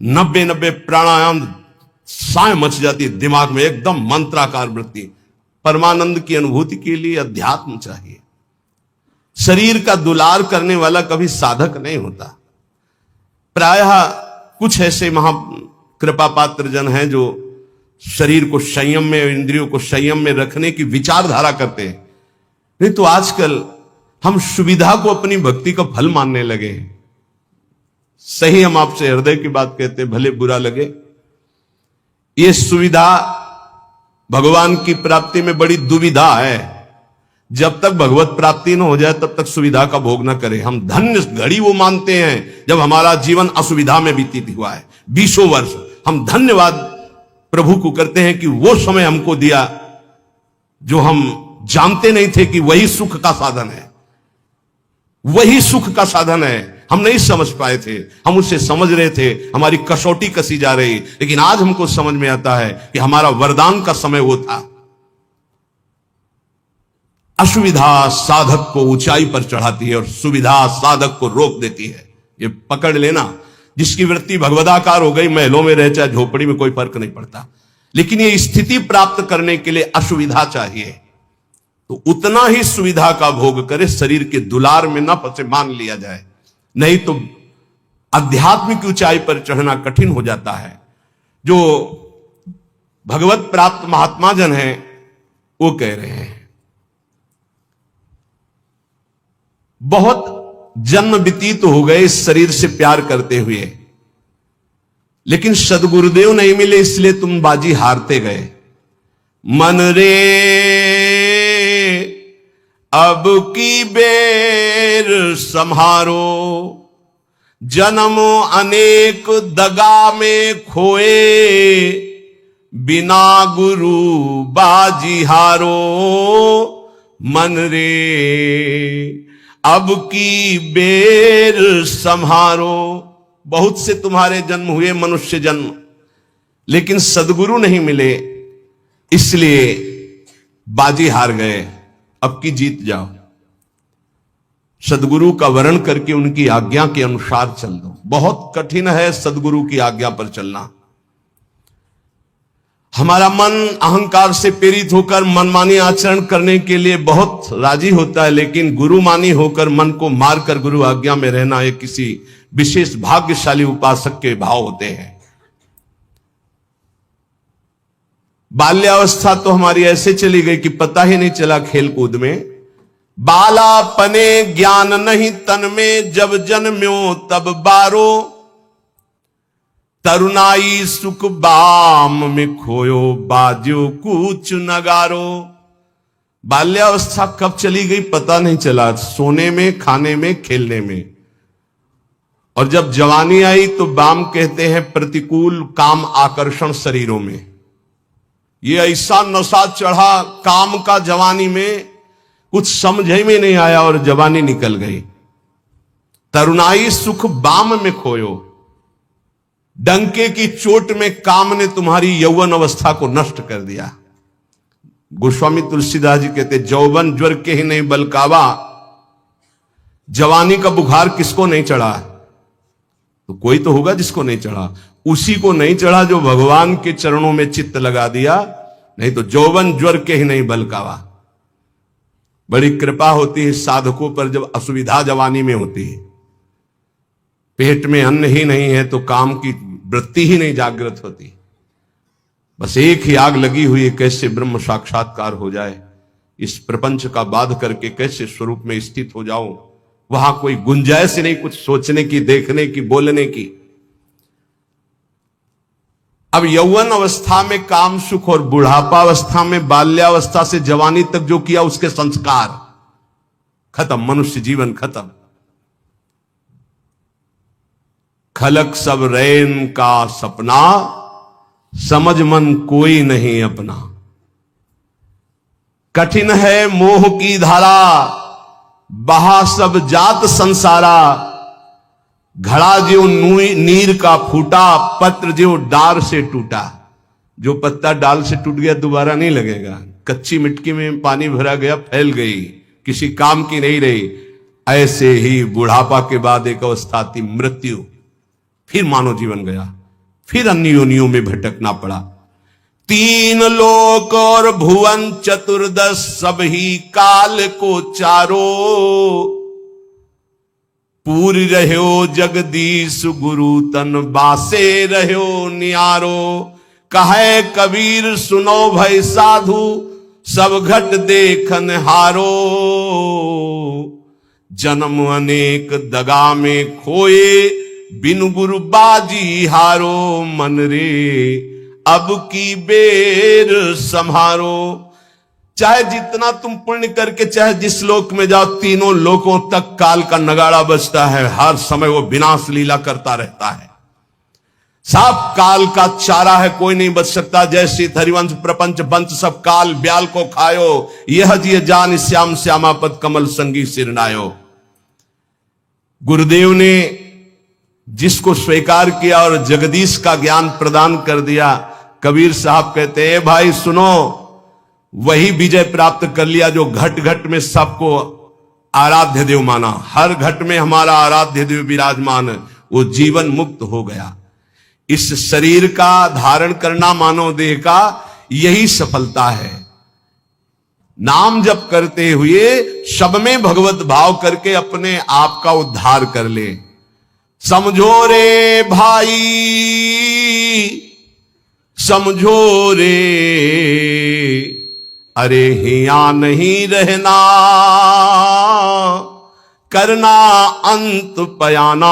90 प्राणायाम, साय मच जाती है दिमाग में, एकदम मंत्राकार वृत्ति। परमानंद की अनुभूति के लिए अध्यात्म चाहिए। शरीर का दुलार करने वाला कभी साधक नहीं होता। प्रायः कुछ ऐसे महा कृपा पात्र जन हैं जो शरीर को संयम में, इंद्रियों को संयम में रखने की विचारधारा करते हैं। नहीं तो आजकल हम सुविधा को अपनी भक्ति का फल मानने लगे हैं। सही, हम आपसे हृदय की बात कहते हैं, भले बुरा लगे। ये सुविधा भगवान की प्राप्ति में बड़ी दुविधा है। जब तक भगवत प्राप्ति न हो जाए तब तक सुविधा का भोग न करें। हम धन्य घड़ी वो मानते हैं जब हमारा जीवन असुविधा में व्यतीत हुआ है। 20 वर्ष हम धन्यवाद प्रभु को करते हैं कि वो समय हमको दिया जो हम जानते नहीं थे कि वही सुख का साधन है, वही सुख का साधन है। हम नहीं समझ पाए थे, हम उससे समझ रहे थे, हमारी कसौटी कसी जा रही, लेकिन आज हमको समझ में आता है कि हमारा वरदान का समय वो था। असुविधा साधक को ऊंचाई पर चढ़ाती है और सुविधा साधक को रोक देती है। ये पकड़ लेना। जिसकी वृत्ति भगवदाकार हो गई, महलों में रहे चाहे झोपड़ी में, कोई फर्क नहीं पड़ता। लेकिन ये स्थिति प्राप्त करने के लिए असुविधा चाहिए, तो उतना ही सुविधा का भोग करे, शरीर के दुलार में न फंसे, मान लिया जाए। नहीं तो आध्यात्मिक ऊंचाई पर चढ़ना कठिन हो जाता है। जो भगवत प्राप्त महात्मा जन हैं वो कह रहे हैं, बहुत जन्म व्यतीत हो गए इस शरीर से प्यार करते हुए, लेकिन सदगुरुदेव नहीं मिले, इसलिए तुम बाजी हारते गए। मन रे अब की बेर संहारो, जन्म अनेक दगा में खोए, बिना गुरु बाजी हारो। मन रे अब की बेर संहारो। बहुत से तुम्हारे जन्म हुए, मनुष्य जन्म, लेकिन सदगुरु नहीं मिले, इसलिए बाजी हार गए। अब की जीत जाओ, सदगुरु का वर्ण करके उनकी आज्ञा के अनुसार चल दो। बहुत कठिन है सदगुरु की आज्ञा पर चलना। हमारा मन अहंकार से प्रेरित होकर मनमानी आचरण करने के लिए बहुत राजी होता है, लेकिन गुरुमानी होकर मन को मारकर गुरु आज्ञा में रहना ये किसी विशेष भाग्यशाली उपासक के भाव होते हैं। बाल्यावस्था तो हमारी ऐसे चली गई कि पता ही नहीं चला खेल कूद में। बालापने ज्ञान नहीं तन में, जब जन्म्यो तब बारो, तरुणाई सुख बाम में खोयो, बाज्यो कूच नगारो। बाल्यावस्था कब चली गई पता नहीं चला, सोने में, खाने में, खेलने में। और जब जवानी आई तो बाम कहते हैं प्रतिकूल काम आकर्षण शरीरों में। ये ऐसा नशा चढ़ा काम का जवानी में, कुछ समझ में नहीं आया और जवानी निकल गई। तरुणाई सुख बाम में खोयो, डंके की चोट में काम ने तुम्हारी यौवन अवस्था को नष्ट कर दिया। गोस्वामी तुलसीदास जी कहते जौवन ज्वर के ही नहीं बलकावा, जवानी का बुखार किसको नहीं चढ़ा? तो कोई तो होगा जिसको नहीं चढ़ा। उसी को नहीं चढ़ा जो भगवान के चरणों में चित्त लगा दिया, नहीं तो जौवन ज्वर के ही नहीं बलकावा। बड़ी कृपा होती है साधकों पर जब असुविधा जवानी में होती है, पेट में अन्न ही नहीं है तो काम की वृत्ति ही नहीं जागृत होती। बस एक ही आग लगी हुई है, कैसे ब्रह्म साक्षात्कार हो जाए, इस प्रपंच का बाध करके कैसे स्वरूप में स्थित हो जाओ। वहां कोई गुंजाइश नहीं कुछ सोचने की, देखने की, बोलने की। अब यौवन अवस्था में काम सुख और बुढ़ापा अवस्था में, बाल्यावस्था से जवानी तक जो किया उसके संस्कार खत्म, मनुष्य जीवन खत्म। खलक सब रैन का सपना, समझ मन कोई नहीं अपना। कठिन है मोह की धारा, बहा सब जात संसारा। घड़ा जो नीर का फूटा, पत्र जो डार से टूटा। जो पत्ता डाल से टूट गया दोबारा नहीं लगेगा। कच्ची मिट्टी में पानी भरा गया, फैल गई, किसी काम की नहीं रही। ऐसे ही बुढ़ापा के बाद एक अवस्था थी मृत्यु, फिर मानव जीवन गया, फिर अन्य योनियों में भटकना पड़ा। तीन लोक और भुवन चतुर्दश, सब ही काल को चारो। पूरी रहो जगदीश गुरु तन, बासे रहो नियारो। कहे कबीर सुनो भय साधु, सब घट देखन हारो। जन्म अनेक दगा में खोए, बिनु गुरु बाजी हारो। मन रे अब की बेर संहारो। चाहे जितना तुम पुण्य करके चाहे जिस लोक में जाओ, तीनों लोकों तक काल का नगाड़ा बजता है। हर समय वो विनाश लीला करता रहता है। सब काल का चारा है, कोई नहीं बच सकता। जैसे हरिवंश प्रपंच बंच सब काल ब्याल को खायो, यह जिय जान श्याम श्यामापद कमल संगी सिरनायो। गुरुदेव ने जिसको स्वीकार किया और जगदीश का ज्ञान प्रदान कर दिया, कबीर साहब कहते हैं भाई सुनो, वही विजय प्राप्त कर लिया जो घट घट में सबको आराध्य देव माना। हर घट में हमारा आराध्य देव विराजमान है, वो जीवन मुक्त हो गया। इस शरीर का धारण करना मानव देह का यही सफलता है। नाम जप करते हुए सब में भगवत भाव करके अपने आप का उद्धार कर ले। समझो रे भाई, समझो रे, अरे हिया नहीं रहना, करना अंत पयाना।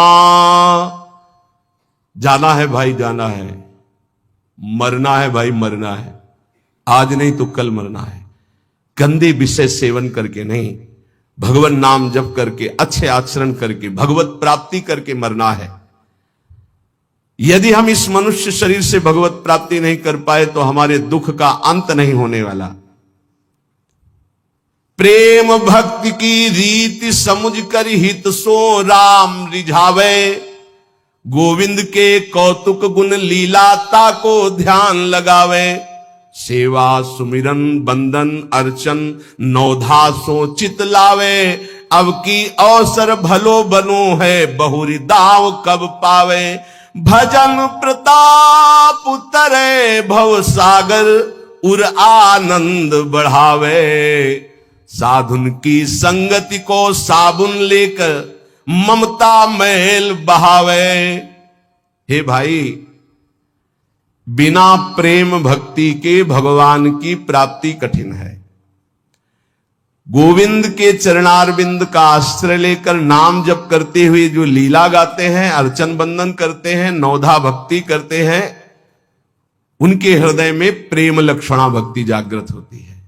जाना है भाई जाना है, मरना है भाई मरना है, आज नहीं तो कल मरना है। गंदे विषय सेवन करके नहीं, भगवान नाम जप करके, अच्छे आचरण करके, भगवत प्राप्ति करके मरना है। यदि हम इस मनुष्य शरीर से भगवत प्राप्ति नहीं कर पाए तो हमारे दुख का अंत नहीं होने वाला। प्रेम भक्ति की रीति समझ कर हित सो राम रिझावे। गोविंद के कौतुक गुण लीलाता को ध्यान लगावे। सेवा सुमिरन बंदन अर्चन नौधा सो चित लावे। अब की अवसर भलो बनो है, बहुरी दाव कब पावे। भजन प्रताप उतरे भव सागर उर आनंद बढ़ावे, साधुन की संगति को साबुन लेकर ममता मैल बहावे। हे भाई, बिना प्रेम भक्ति के भगवान की प्राप्ति कठिन है। गोविंद के चरणारविंद का आश्रय लेकर नाम जप करते हुए जो लीला गाते हैं, अर्चन बंदन करते हैं, नवधा भक्ति करते हैं, उनके हृदय में प्रेम लक्षणा भक्ति जागृत होती है।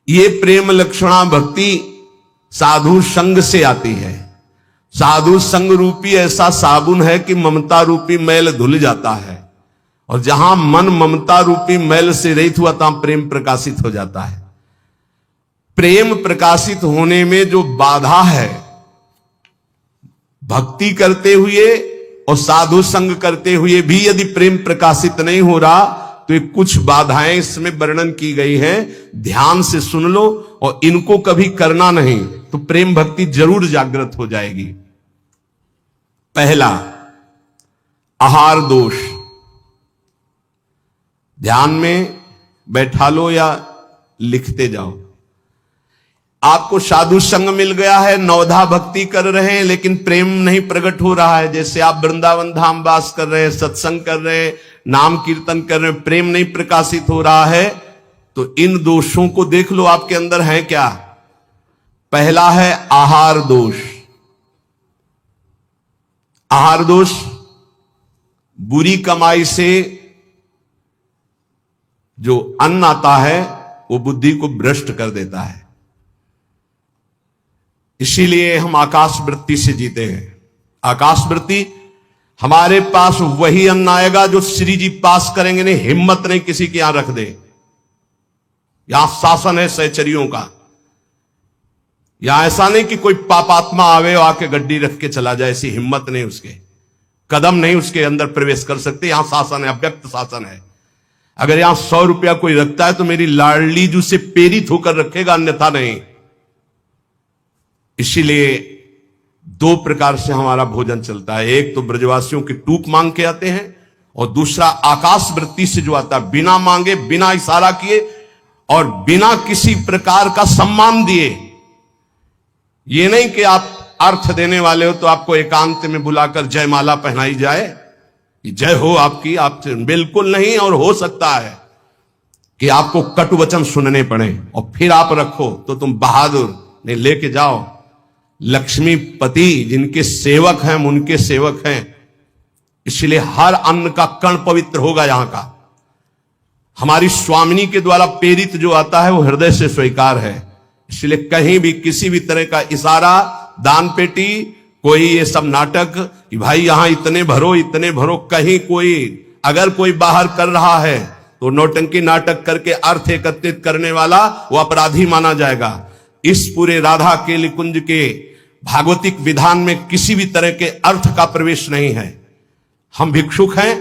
ये प्रेम लक्षणा भक्ति साधु संग से आती है। साधु संग रूपी ऐसा साबुन है कि ममता रूपी मैल धुल जाता है, और जहां मन ममता रूपी मैल से रहित हुआ तहां प्रेम प्रकाशित हो जाता है। प्रेम प्रकाशित होने में जो बाधा है, भक्ति करते हुए और साधु संग करते हुए भी यदि प्रेम प्रकाशित नहीं हो रहा, तो ये कुछ बाधाएं इसमें वर्णन की गई हैं। ध्यान से सुन लो, और इनको कभी करना नहीं तो प्रेम भक्ति जरूर जागृत हो जाएगी। पहला, आहार दोष। ध्यान में बैठा लो या लिखते जाओ। आपको साधु संग मिल गया है, नवधा भक्ति कर रहे हैं, लेकिन प्रेम नहीं प्रकट हो रहा है। जैसे आप वृंदावन धाम वास कर रहे हैं, सत्संग कर रहे हैं, नाम कीर्तन कर रहे हैं, प्रेम नहीं प्रकाशित हो रहा है, तो इन दोषों को देख लो आपके अंदर है क्या। पहला है आहार दोष। आहार दोष बुरी कमाई से जो अन्न आता है वो बुद्धि को भ्रष्ट कर देता है। इसीलिए हम आकाश वृत्ति से जीते हैं। आकाश वृत्ति, हमारे पास वही अन्न आएगा जो श्री जी पास करेंगे। नहीं, हिम्मत नहीं किसी के यहां रख दे। यहां शासन है सहचरियों का। यहां ऐसा नहीं कि कोई पापात्मा आवे और आके गड्डी रख के चला जाए, ऐसी हिम्मत नहीं, उसके कदम नहीं उसके अंदर प्रवेश कर सकते। यहां शासन है, अव्यक्त शासन है। अगर यहां 100 रुपया कोई रखता है तो मेरी लाडली जू से प्रेरित होकर रखेगा, अन्यथा नहीं। इसीलिए 2 प्रकार से हमारा भोजन चलता है। एक तो ब्रजवासियों की टूक मांग के आते हैं, और दूसरा आकाश वृत्ति से जो आता है, बिना मांगे, बिना इशारा किए और बिना किसी प्रकार का सम्मान दिए। ये नहीं कि आप अर्थ देने वाले हो तो आपको एकांत में बुलाकर जयमाला पहनाई जाए, जय हो आपकी, आपसे बिल्कुल नहीं। और हो सकता है कि आपको कटु वचन सुनने पड़े और फिर आप रखो, तो तुम बहादुर नहीं, लेके जाओ। लक्ष्मीपति जिनके सेवक हैं, हम उनके सेवक हैं। इसलिए हर अन्न का कण पवित्र होगा यहां का। हमारी स्वामिनी के द्वारा प्रेरित जो आता है वो हृदय से स्वीकार है। इसलिए कहीं भी किसी भी तरह का इशारा, दान पेटी, कोई ये सब नाटक कि भाई यहां इतने भरो, कहीं कोई अगर कोई बाहर कर रहा है तो नौटंकी नाटक करके अर्थ एकत्रित करने वाला वो अपराधी माना जाएगा। इस पूरे राधा केली कुंज के भागवतिक विधान में किसी भी तरह के अर्थ का प्रवेश नहीं है। हम भिक्षुक हैं,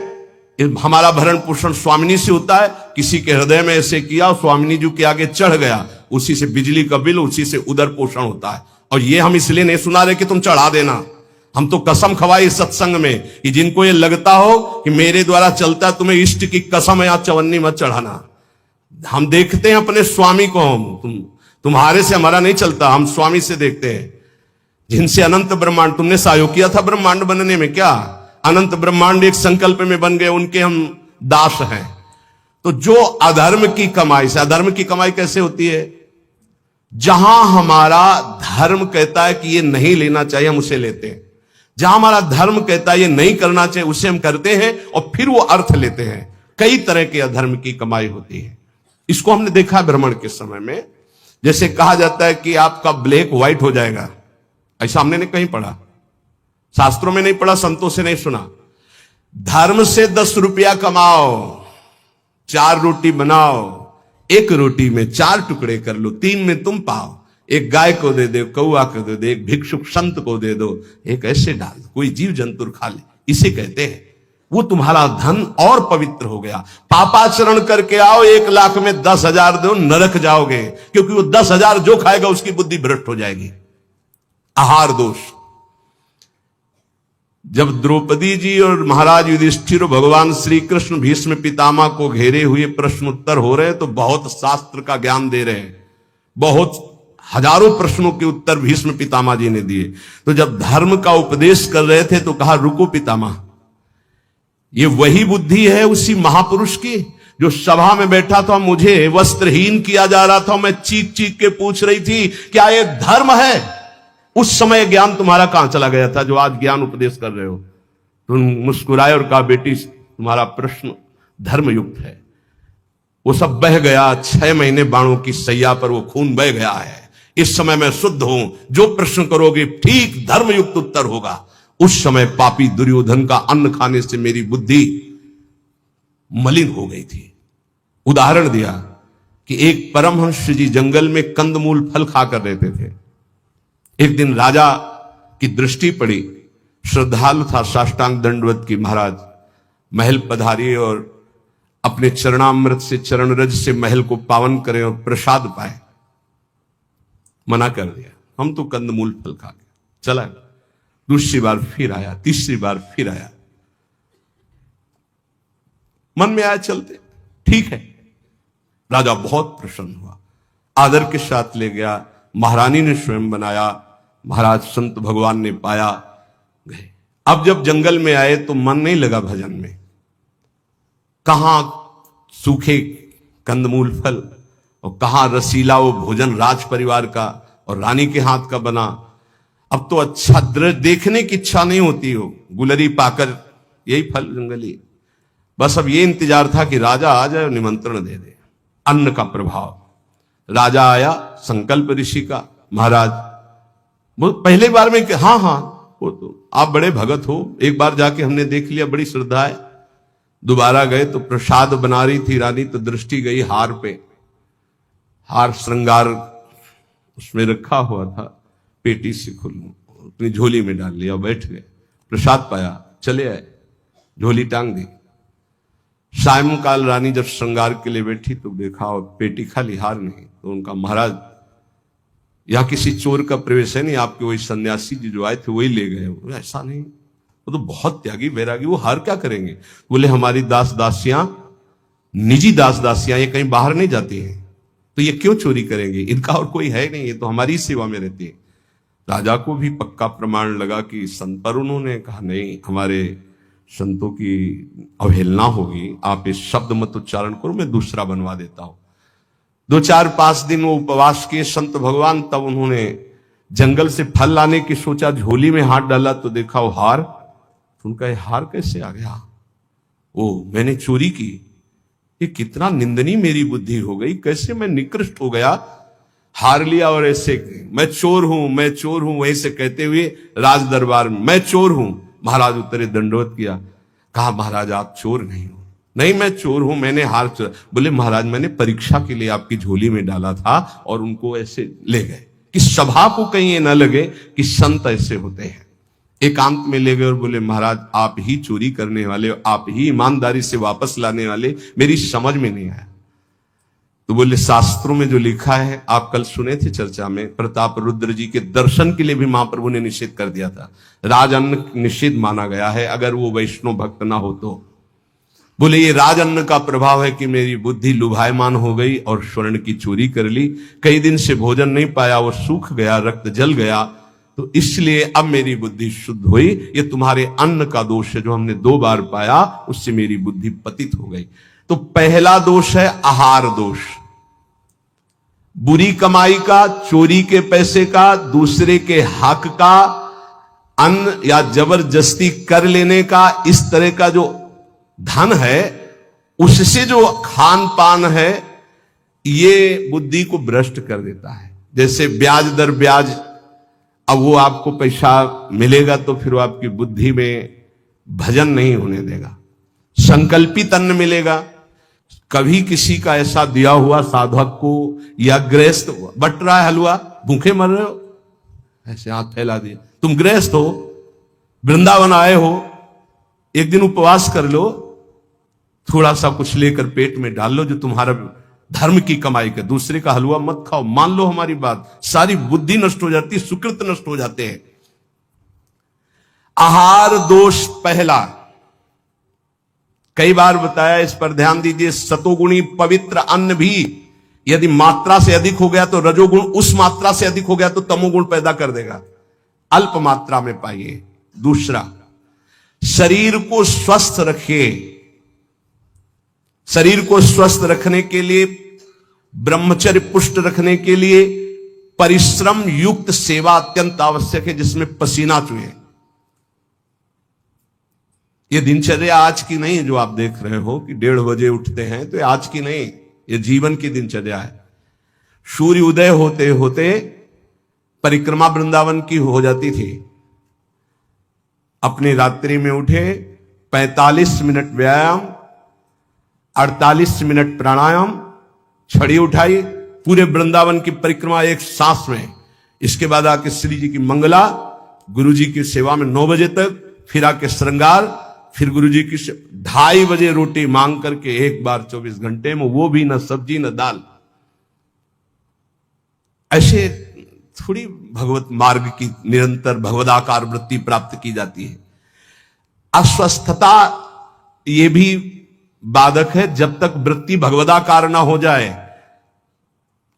हमारा भरण पोषण स्वामिनी से होता है। किसी के हृदय में ऐसे किया, स्वामिनी जी के आगे चढ़ गया, उसी से बिजली का बिल, उसी से उदर पोषण होता है। और ये हम इसलिए नहीं सुना रहे कि तुम चढ़ा देना। हम तो कसम खवाई सत्संग में कि जिनको ये लगता हो कि मेरे द्वारा चलता है, तुम्हें इष्ट की कसम है, यहाँ चवन्नी मत चढ़ाना। हम देखते हैं अपने स्वामी को, तुम्हारे से हमारा नहीं चलता, हम स्वामी से देखते हैं जिनसे अनंत ब्रह्मांड। तुमने सहयोग किया था ब्रह्मांड बनने में, क्या अनंत ब्रह्मांड एक संकल्प में बन गए, उनके हम दास हैं। तो जो अधर्म की कमाई से, अधर्म की कमाई कैसे होती है? जहां हमारा धर्म कहता है कि ये नहीं लेना चाहिए, हम उसे लेते हैं। जहां हमारा धर्म कहता है ये नहीं करना चाहिए, उसे हम करते हैं और फिर वो अर्थ लेते हैं। कई तरह के अधर्म की कमाई होती है। इसको हमने देखा भ्रमण के समय में। जैसे कहा जाता है कि आपका ब्लैक व्हाइट हो जाएगा, ऐसा हमने नहीं कहीं पढ़ा, शास्त्रों में नहीं पढ़ा, संतों से नहीं सुना। धर्म से 10 रुपया कमाओ, 4 रोटी बनाओ, 1 रोटी में 4 टुकड़े कर लो, 3 में तुम पाओ। एक गाय को दे दो, कौआ को दे दो, एक भिक्षुक संत को दे दो, एक ऐसे डाल दो, कोई जीव जंतु खा ले, इसे कहते हैं। वो तुम्हारा धन और पवित्र हो गया। पापाचरण करके आओ, 1 लाख में 10,000 दो, नरक जाओगे, क्योंकि वो 10,000 जो खाएगा उसकी बुद्धि भ्रष्ट हो जाएगी। आहार दोष। जब द्रौपदी जी और महाराज युधिष्ठिर और भगवान श्री कृष्ण भीष्म पितामह को घेरे हुए प्रश्नोत्तर हो रहे हैं, तो बहुत शास्त्र का ज्ञान दे रहे हैं, बहुत हजारों प्रश्नों के उत्तर भीष्म पितामह जी ने दिए। तो जब धर्म का उपदेश कर रहे थे तो कहा, रुको पितामह, ये वही बुद्धि है उसी महापुरुष की जो सभा में बैठा था, मुझे वस्त्रहीन किया जा रहा था, मैं चीख चीख के पूछ रही थी क्या ये धर्म है? उस समय ज्ञान तुम्हारा कहां चला गया था जो आज ज्ञान उपदेश कर रहे हो? तुम मुस्कुराए और कहा, बेटी तुम्हारा प्रश्न धर्मयुक्त है। वो सब बह गया, 6 महीने बाणों की सैया पर वो खून बह गया है। इस समय मैं शुद्ध हूं, जो प्रश्न करोगे ठीक धर्मयुक्त उत्तर होगा। उस समय पापी दुर्योधन का अन्न खाने से मेरी बुद्धि मलिन हो गई थी। उदाहरण दिया कि एक परमहंस जी जंगल में कंदमूल फल खाकर रहते थे। एक दिन राजा की दृष्टि पड़ी, श्रद्धालु था, साष्टांग दंडवत की, महाराज महल पधारिए और अपने चरणामृत से, चरण रज से महल को पावन करें और प्रसाद पाए। मना कर दिया, हम तो कंदमूल फल खा गए। चला, दूसरी बार फिर आया, तीसरी बार फिर आया। मन में आया चलते, ठीक है। राजा बहुत प्रसन्न हुआ, आदर के साथ ले गया, महारानी ने स्वयं बनाया, महाराज संत भगवान ने पाया, गए। अब जब जंगल में आए तो मन नहीं लगा भजन में। कहां सूखे कंदमूल फल और कहां रसीला वो भोजन राज परिवार का और रानी के हाथ का बना। अब तो अच्छा दृश्य देखने की इच्छा नहीं होती हो, गुलरी पाकर, यही फल जंगली। बस अब ये इंतजार था कि राजा आ जाए और निमंत्रण दे दे। अन्न का प्रभाव, राजा आया, संकल्प ऋषि का, महाराज वो पहले बार में हाँ हाँ वो तो आप बड़े भगत हो, एक बार जाके हमने देख लिया, बड़ी श्रद्धा है। दोबारा गए तो प्रसाद बना रही थी रानी, तो दृष्टि गई हार पे। हार श्रृंगार उसमें रखा हुआ था, पेटी से खुल अपनी झोली में डाल लिया, बैठ गए, प्रसाद पाया, चले आए, झोली टांग दी। सायंकाल रानी जब श्रृंगार के लिए बैठी तो देखा और पेटी खाली, हार नहीं। तो उनका, महाराज यहां किसी चोर का प्रवेश है नहीं, आपके वही सन्यासी जी जो आए थे वही ले गए। ऐसा नहीं, वो तो बहुत त्यागी वैरागी, वो हार क्या करेंगे? बोले हमारी दास दासियां, निजी दास दासियां, ये कहीं बाहर नहीं जाती हैं, तो ये क्यों चोरी करेंगे? इनका और कोई है नहीं, ये तो हमारी सेवा में रहती है। राजा को भी पक्का प्रमाण लगा कि संत, पर उन्होंने कहा नहीं, हमारे संतों की अवहेलना होगी, आप इस शब्द मत उच्चारण करो, मैं दूसरा बनवा देता हूं। 2-4-5 दिन वो उपवास किए संत भगवान, तब उन्होंने जंगल से फल लाने की सोचा, झोली में हाथ डाला तो देखा वो हार। उनका ये हार कैसे आ गया? ओ, मैंने चोरी की, ये कितना निंदनीय मेरी बुद्धि हो गई, कैसे मैं निकृष्ट हो गया। हार लिया और ऐसे, मैं चोर हूं, मैं चोर हूं, वहीं से कहते हुए राज दरबार में, मैं चोर हूं। महाराज उतरे, दंडवत किया, कहा महाराज आप चोर नहीं हो। नहीं मैं चोर हूं, मैंने हार चोर। बोले महाराज मैंने परीक्षा के लिए आपकी झोली में डाला था और उनको ऐसे ले गए कि सभा को कहीं ये ना लगे कि संत ऐसे होते हैं। एकांत में ले गए और बोले महाराज आप ही चोरी करने वाले, आप ही ईमानदारी से वापस लाने वाले, मेरी समझ में नहीं आया। तो बोले शास्त्रों में जो लिखा है, आप कल सुने थे चर्चा में, प्रताप रुद्र जी के दर्शन के लिए भी महाप्रभु ने निषेध कर दिया था, राजअन्न निषेध माना गया है अगर वो वैष्णव भक्त ना हो तो। बोले ये राजअन्न का प्रभाव है कि मेरी बुद्धि लुभायमान हो गई और स्वर्ण की चोरी कर ली, कई दिन से भोजन नहीं पाया, वो सूख गया, रक्त जल गया, तो इसलिए अब मेरी बुद्धि शुद्ध हुई। ये तुम्हारे अन्न का दोष है जो हमने 2 बार पाया, उससे मेरी बुद्धि पतित हो गई। तो पहला दोष है आहार दोष, बुरी कमाई का, चोरी के पैसे का, दूसरे के हक का, अन्न या जबरदस्ती कर लेने का, इस तरह का जो धन है उससे जो खान पान है, ये बुद्धि को भ्रष्ट कर देता है। जैसे ब्याज दर ब्याज, अब वो आपको पैसा मिलेगा तो फिर वो आपकी बुद्धि में भजन नहीं होने देगा। संकल्पित अन्न मिलेगा, कभी किसी का ऐसा दिया हुआ साधक को या गृहस्थ बट रहा है हलवा, भूखे मर रहे हो, ऐसे हाथ फैला दिया, तुम गृहस्थ हो, वृंदावन आए हो, एक दिन उपवास कर लो, थोड़ा सा कुछ लेकर पेट में डाल लो जो तुम्हारा धर्म की कमाई का, दूसरे का हलवा मत खाओ। मान लो हमारी बात, सारी बुद्धि नष्ट हो जाती है, सुकृत नष्ट हो जाते हैं। आहार दोष पहला, कई बार बताया, इस पर ध्यान दीजिए। सतोगुणी पवित्र अन्न भी यदि मात्रा से अधिक हो गया तो रजोगुण, उस मात्रा से अधिक हो गया तो तमोगुण पैदा कर देगा। अल्प मात्रा में पाइए। दूसरा, शरीर को स्वस्थ रखिए। शरीर को स्वस्थ रखने के लिए, ब्रह्मचर्य पुष्ट रखने के लिए परिश्रम युक्त सेवा अत्यंत आवश्यक है, जिसमें पसीना चुए। ये दिनचर्या आज की नहीं है जो आप देख रहे हो कि 1:30 बजे उठते हैं, तो ये आज की नहीं, ये जीवन की दिनचर्या है। सूर्य उदय होते होते परिक्रमा वृंदावन की हो जाती थी। अपनी रात्रि में उठे, 45 मिनट व्यायाम, 48 मिनट प्राणायाम, छड़ी उठाई, पूरे वृंदावन की परिक्रमा एक सांस में। इसके बाद आके श्री जी की मंगला, गुरु जी की सेवा में 9 बजे तक, फिर आके श्रृंगार, फिर गुरु जी की 2:30 बजे रोटी मांग करके एक बार 24 घंटे में, वो भी न सब्जी न दाल। ऐसे थोड़ी भगवत मार्ग की निरंतर भगवदाकार वृत्ति प्राप्त की जाती है। अस्वस्थता ये भी बाधक है, जब तक वृत्ति भगवदाकार ना हो जाए।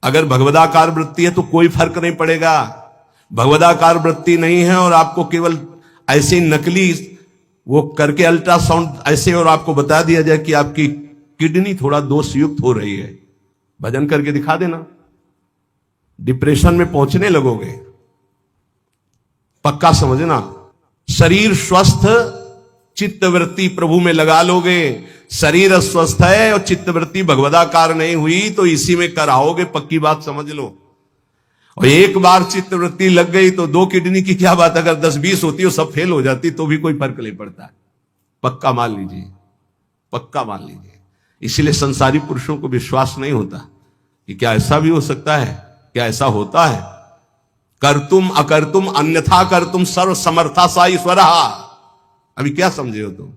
अगर भगवदाकार वृत्ति है तो कोई फर्क नहीं पड़ेगा। भगवदाकार वृत्ति नहीं है और आपको केवल ऐसे नकली वो करके अल्ट्रासाउंड ऐसे और आपको बता दिया जाए कि आपकी किडनी थोड़ा दोषयुक्त हो रही है, भजन करके दिखा देना, डिप्रेशन में पहुंचने लगोगे। पक्का समझना। शरीर स्वस्थ, चित्तवृत्ति प्रभु में लगा लोगे। शरीर अस्वस्थ है और चित्तवृत्ति भगवदाकार नहीं हुई तो इसी में कराओगे, पक्की बात समझ लो। और एक बार चित्तवृत्ति लग गई तो 2 किडनी की क्या बात, अगर 10-20 होती हो सब फेल हो जाती तो भी कोई फर्क नहीं पड़ता। पक्का मान लीजिए, पक्का मान लीजिए। इसीलिए संसारी पुरुषों को विश्वास नहीं होता कि क्या ऐसा भी हो सकता है, क्या ऐसा होता है। कर्तुम अकर्तुम अन्यथा कर्तुम सर्व समर्था सा ईश्वर। अभी क्या समझे हो तुम।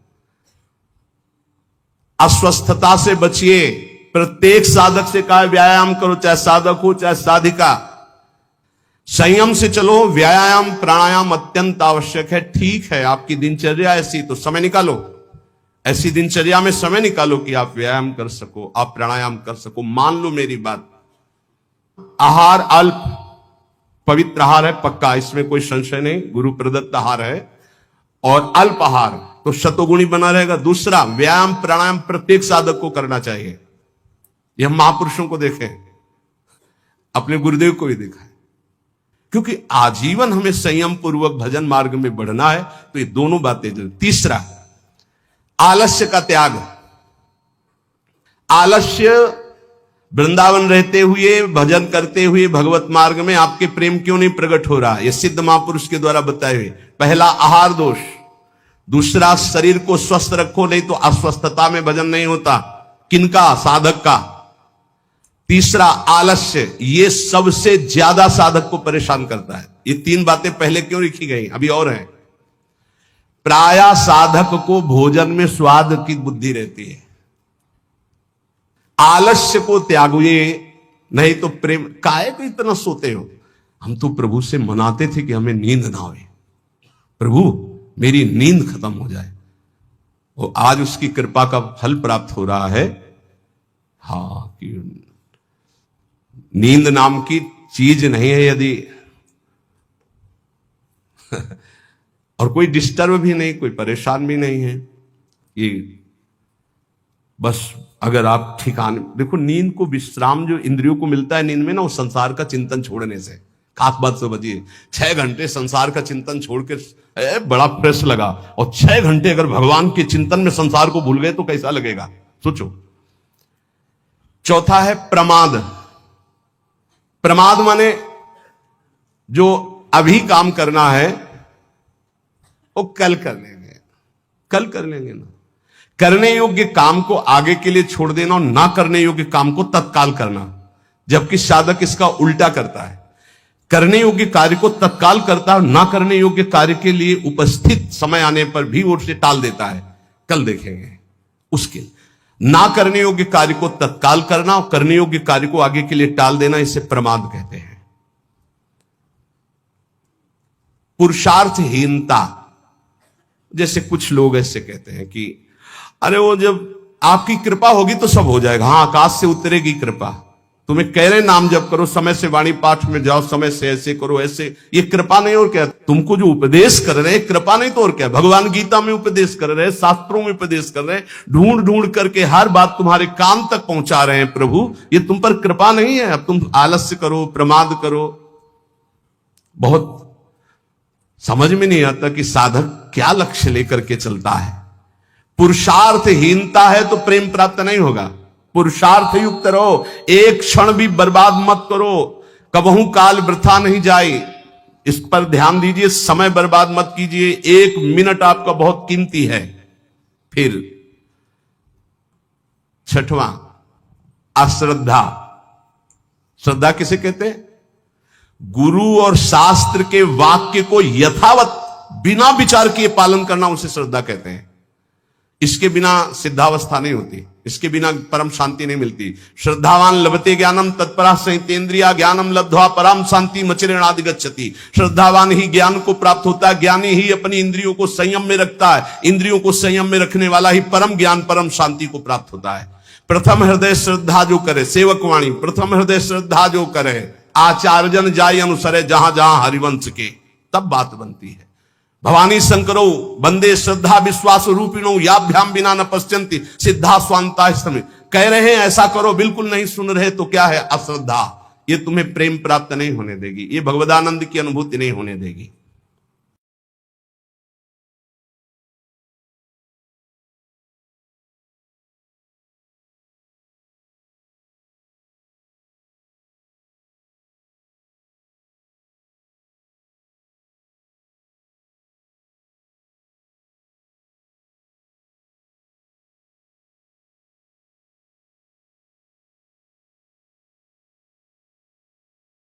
अस्वस्थता से बचिए। प्रत्येक साधक से कहा व्यायाम करो, चाहे साधक हो चाहे साधिका। संयम से चलो। व्यायाम प्राणायाम अत्यंत आवश्यक है। ठीक है, आपकी दिनचर्या ऐसी तो समय निकालो, ऐसी दिनचर्या में समय निकालो कि आप व्यायाम कर सको, आप प्राणायाम कर सको। मान लो मेरी बात। आहार अल्प पवित्र आहार है, पक्का, इसमें कोई संशय नहीं, गुरु प्रदत्त आहार है। और अल्प आहार तो शतोगुणी बना रहेगा। दूसरा, व्यायाम प्राणायाम प्रत्येक साधक को करना चाहिए। यह हम महापुरुषों को देखें, अपने गुरुदेव को भी देखा है। क्योंकि आजीवन हमें संयम पूर्वक भजन मार्ग में बढ़ना है, तो ये दोनों बातें जरूरी। तीसरा, आलस्य का त्याग। आलस्य, वृंदावन रहते हुए भजन करते हुए भगवत मार्ग में आपके प्रेम क्यों नहीं प्रकट हो रहा, यह सिद्ध महापुरुष के द्वारा बताए हुए। पहला, आहार दोष। दूसरा, शरीर को स्वस्थ रखो, नहीं तो अस्वस्थता में भजन नहीं होता। किनका? साधक का। तीसरा, आलस्य। ये सबसे ज्यादा साधक को परेशान करता है। ये 3 बातें पहले क्यों लिखी गई, अभी और है। प्राय साधक को भोजन में स्वाद की बुद्धि रहती है। आलस्य को त्यागिए, नहीं तो प्रेम। काहे को इतना सोते हो? हम तो प्रभु से मनाते थे कि हमें नींद ना आए, प्रभु मेरी नींद खत्म हो जाए। वो आज उसकी कृपा का फल प्राप्त हो रहा है। हाँ, कि नींद नाम की चीज नहीं है यदि और कोई डिस्टर्ब भी नहीं, कोई परेशान भी नहीं है। ये बस अगर आप ठिकाने देखो, नींद को विश्राम जो इंद्रियों को मिलता है नींद में ना, वो संसार का चिंतन छोड़ने से। खास बात समझिए, 6 घंटे संसार का चिंतन छोड़ के बड़ा फ्रेश लगा, और 6 घंटे अगर भगवान के चिंतन में संसार को भूल गए तो कैसा लगेगा, सोचो। चौथा है प्रमाद। प्रमाद माने जो अभी काम करना है वो कल कर लेंगे, कल कर लेंगे ना। करने योग्य काम को आगे के लिए छोड़ देना और ना करने योग्य काम को तत्काल करना, जबकि साधक इसका उल्टा करता है। करने योग्य कार्य को तत्काल करता है, ना करने योग्य कार्य के लिए उपस्थित समय आने पर भी वो उसे टाल देता है। कल देखेंगे उसके। ना करने योग्य कार्य को तत्काल करना और करने योग्य कार्य को आगे के लिए टाल देना, इसे प्रमाद कहते हैं। पुरुषार्थहीनता। जैसे कुछ लोग ऐसे कहते हैं कि अरे वो जब आपकी कृपा होगी तो सब हो जाएगा। हाँ, आकाश से उतरेगी कृपा। तुम्हें कह रहे नाम जप करो, समय से वाणी पाठ में जाओ, समय से ऐसे करो ऐसे, ये कृपा नहीं और क्या? तुमको जो उपदेश कर रहे हैं कृपा नहीं तो और क्या? भगवान गीता में उपदेश कर रहे हैं, शास्त्रों में उपदेश कर रहे हैं, ढूंढ ढूंढ करके हर बात तुम्हारे कान तक पहुंचा रहे हैं प्रभु। ये तुम पर कृपा नहीं है? अब तुम आलस्य करो, प्रमाद करो। बहुत समझ में नहीं आता कि साधक क्या लक्ष्य लेकर के चलता है। पुरुषार्थहीनता है तो प्रेम प्राप्त नहीं होगा। पुरुषार्थ युक्त रहो, एक क्षण भी बर्बाद मत करो, कबहू काल वृथा नहीं जाए, इस पर ध्यान दीजिए। समय बर्बाद मत कीजिए, 1 मिनट आपका बहुत कीमती है। फिर 6वां, अश्रद्धा। श्रद्धा किसे कहते हैं? गुरु और शास्त्र के वाक्य को यथावत बिना विचार किए पालन करना, उसे श्रद्धा कहते हैं। इसके बिना सिद्धावस्था नहीं होती, इसके बिना परम शांति नहीं मिलती। श्रद्धावान लभते ज्ञानम तत्परा संहितेन्द्रिया ज्ञानम लब्ध्वा परम शांति मचिरेणादि गच्छति। श्रद्धावान ही ज्ञान को प्राप्त होता है, ज्ञानी ही अपनी इंद्रियों को संयम में रखता है, इंद्रियों को संयम में रखने वाला ही परम ज्ञान परम शांति को प्राप्त होता है। प्रथम हृदय श्रद्धा जो करे, सेवकवाणी, प्रथम हृदय श्रद्धा जो करे, आचार्यजन जाय अनुसरे जहां जहां हरिवंश के, तब बात बनती है। भवानी शंकरो बंदे श्रद्धा विश्वास रूपिणो याभ्याम बिना न पश्यन्ति सिद्धा स्वांता समय। कह रहे हैं ऐसा करो, बिल्कुल नहीं सुन रहे तो क्या है? अश्रद्धा। ये तुम्हें प्रेम प्राप्त नहीं होने देगी, ये भगवदानंद की अनुभूति नहीं होने देगी।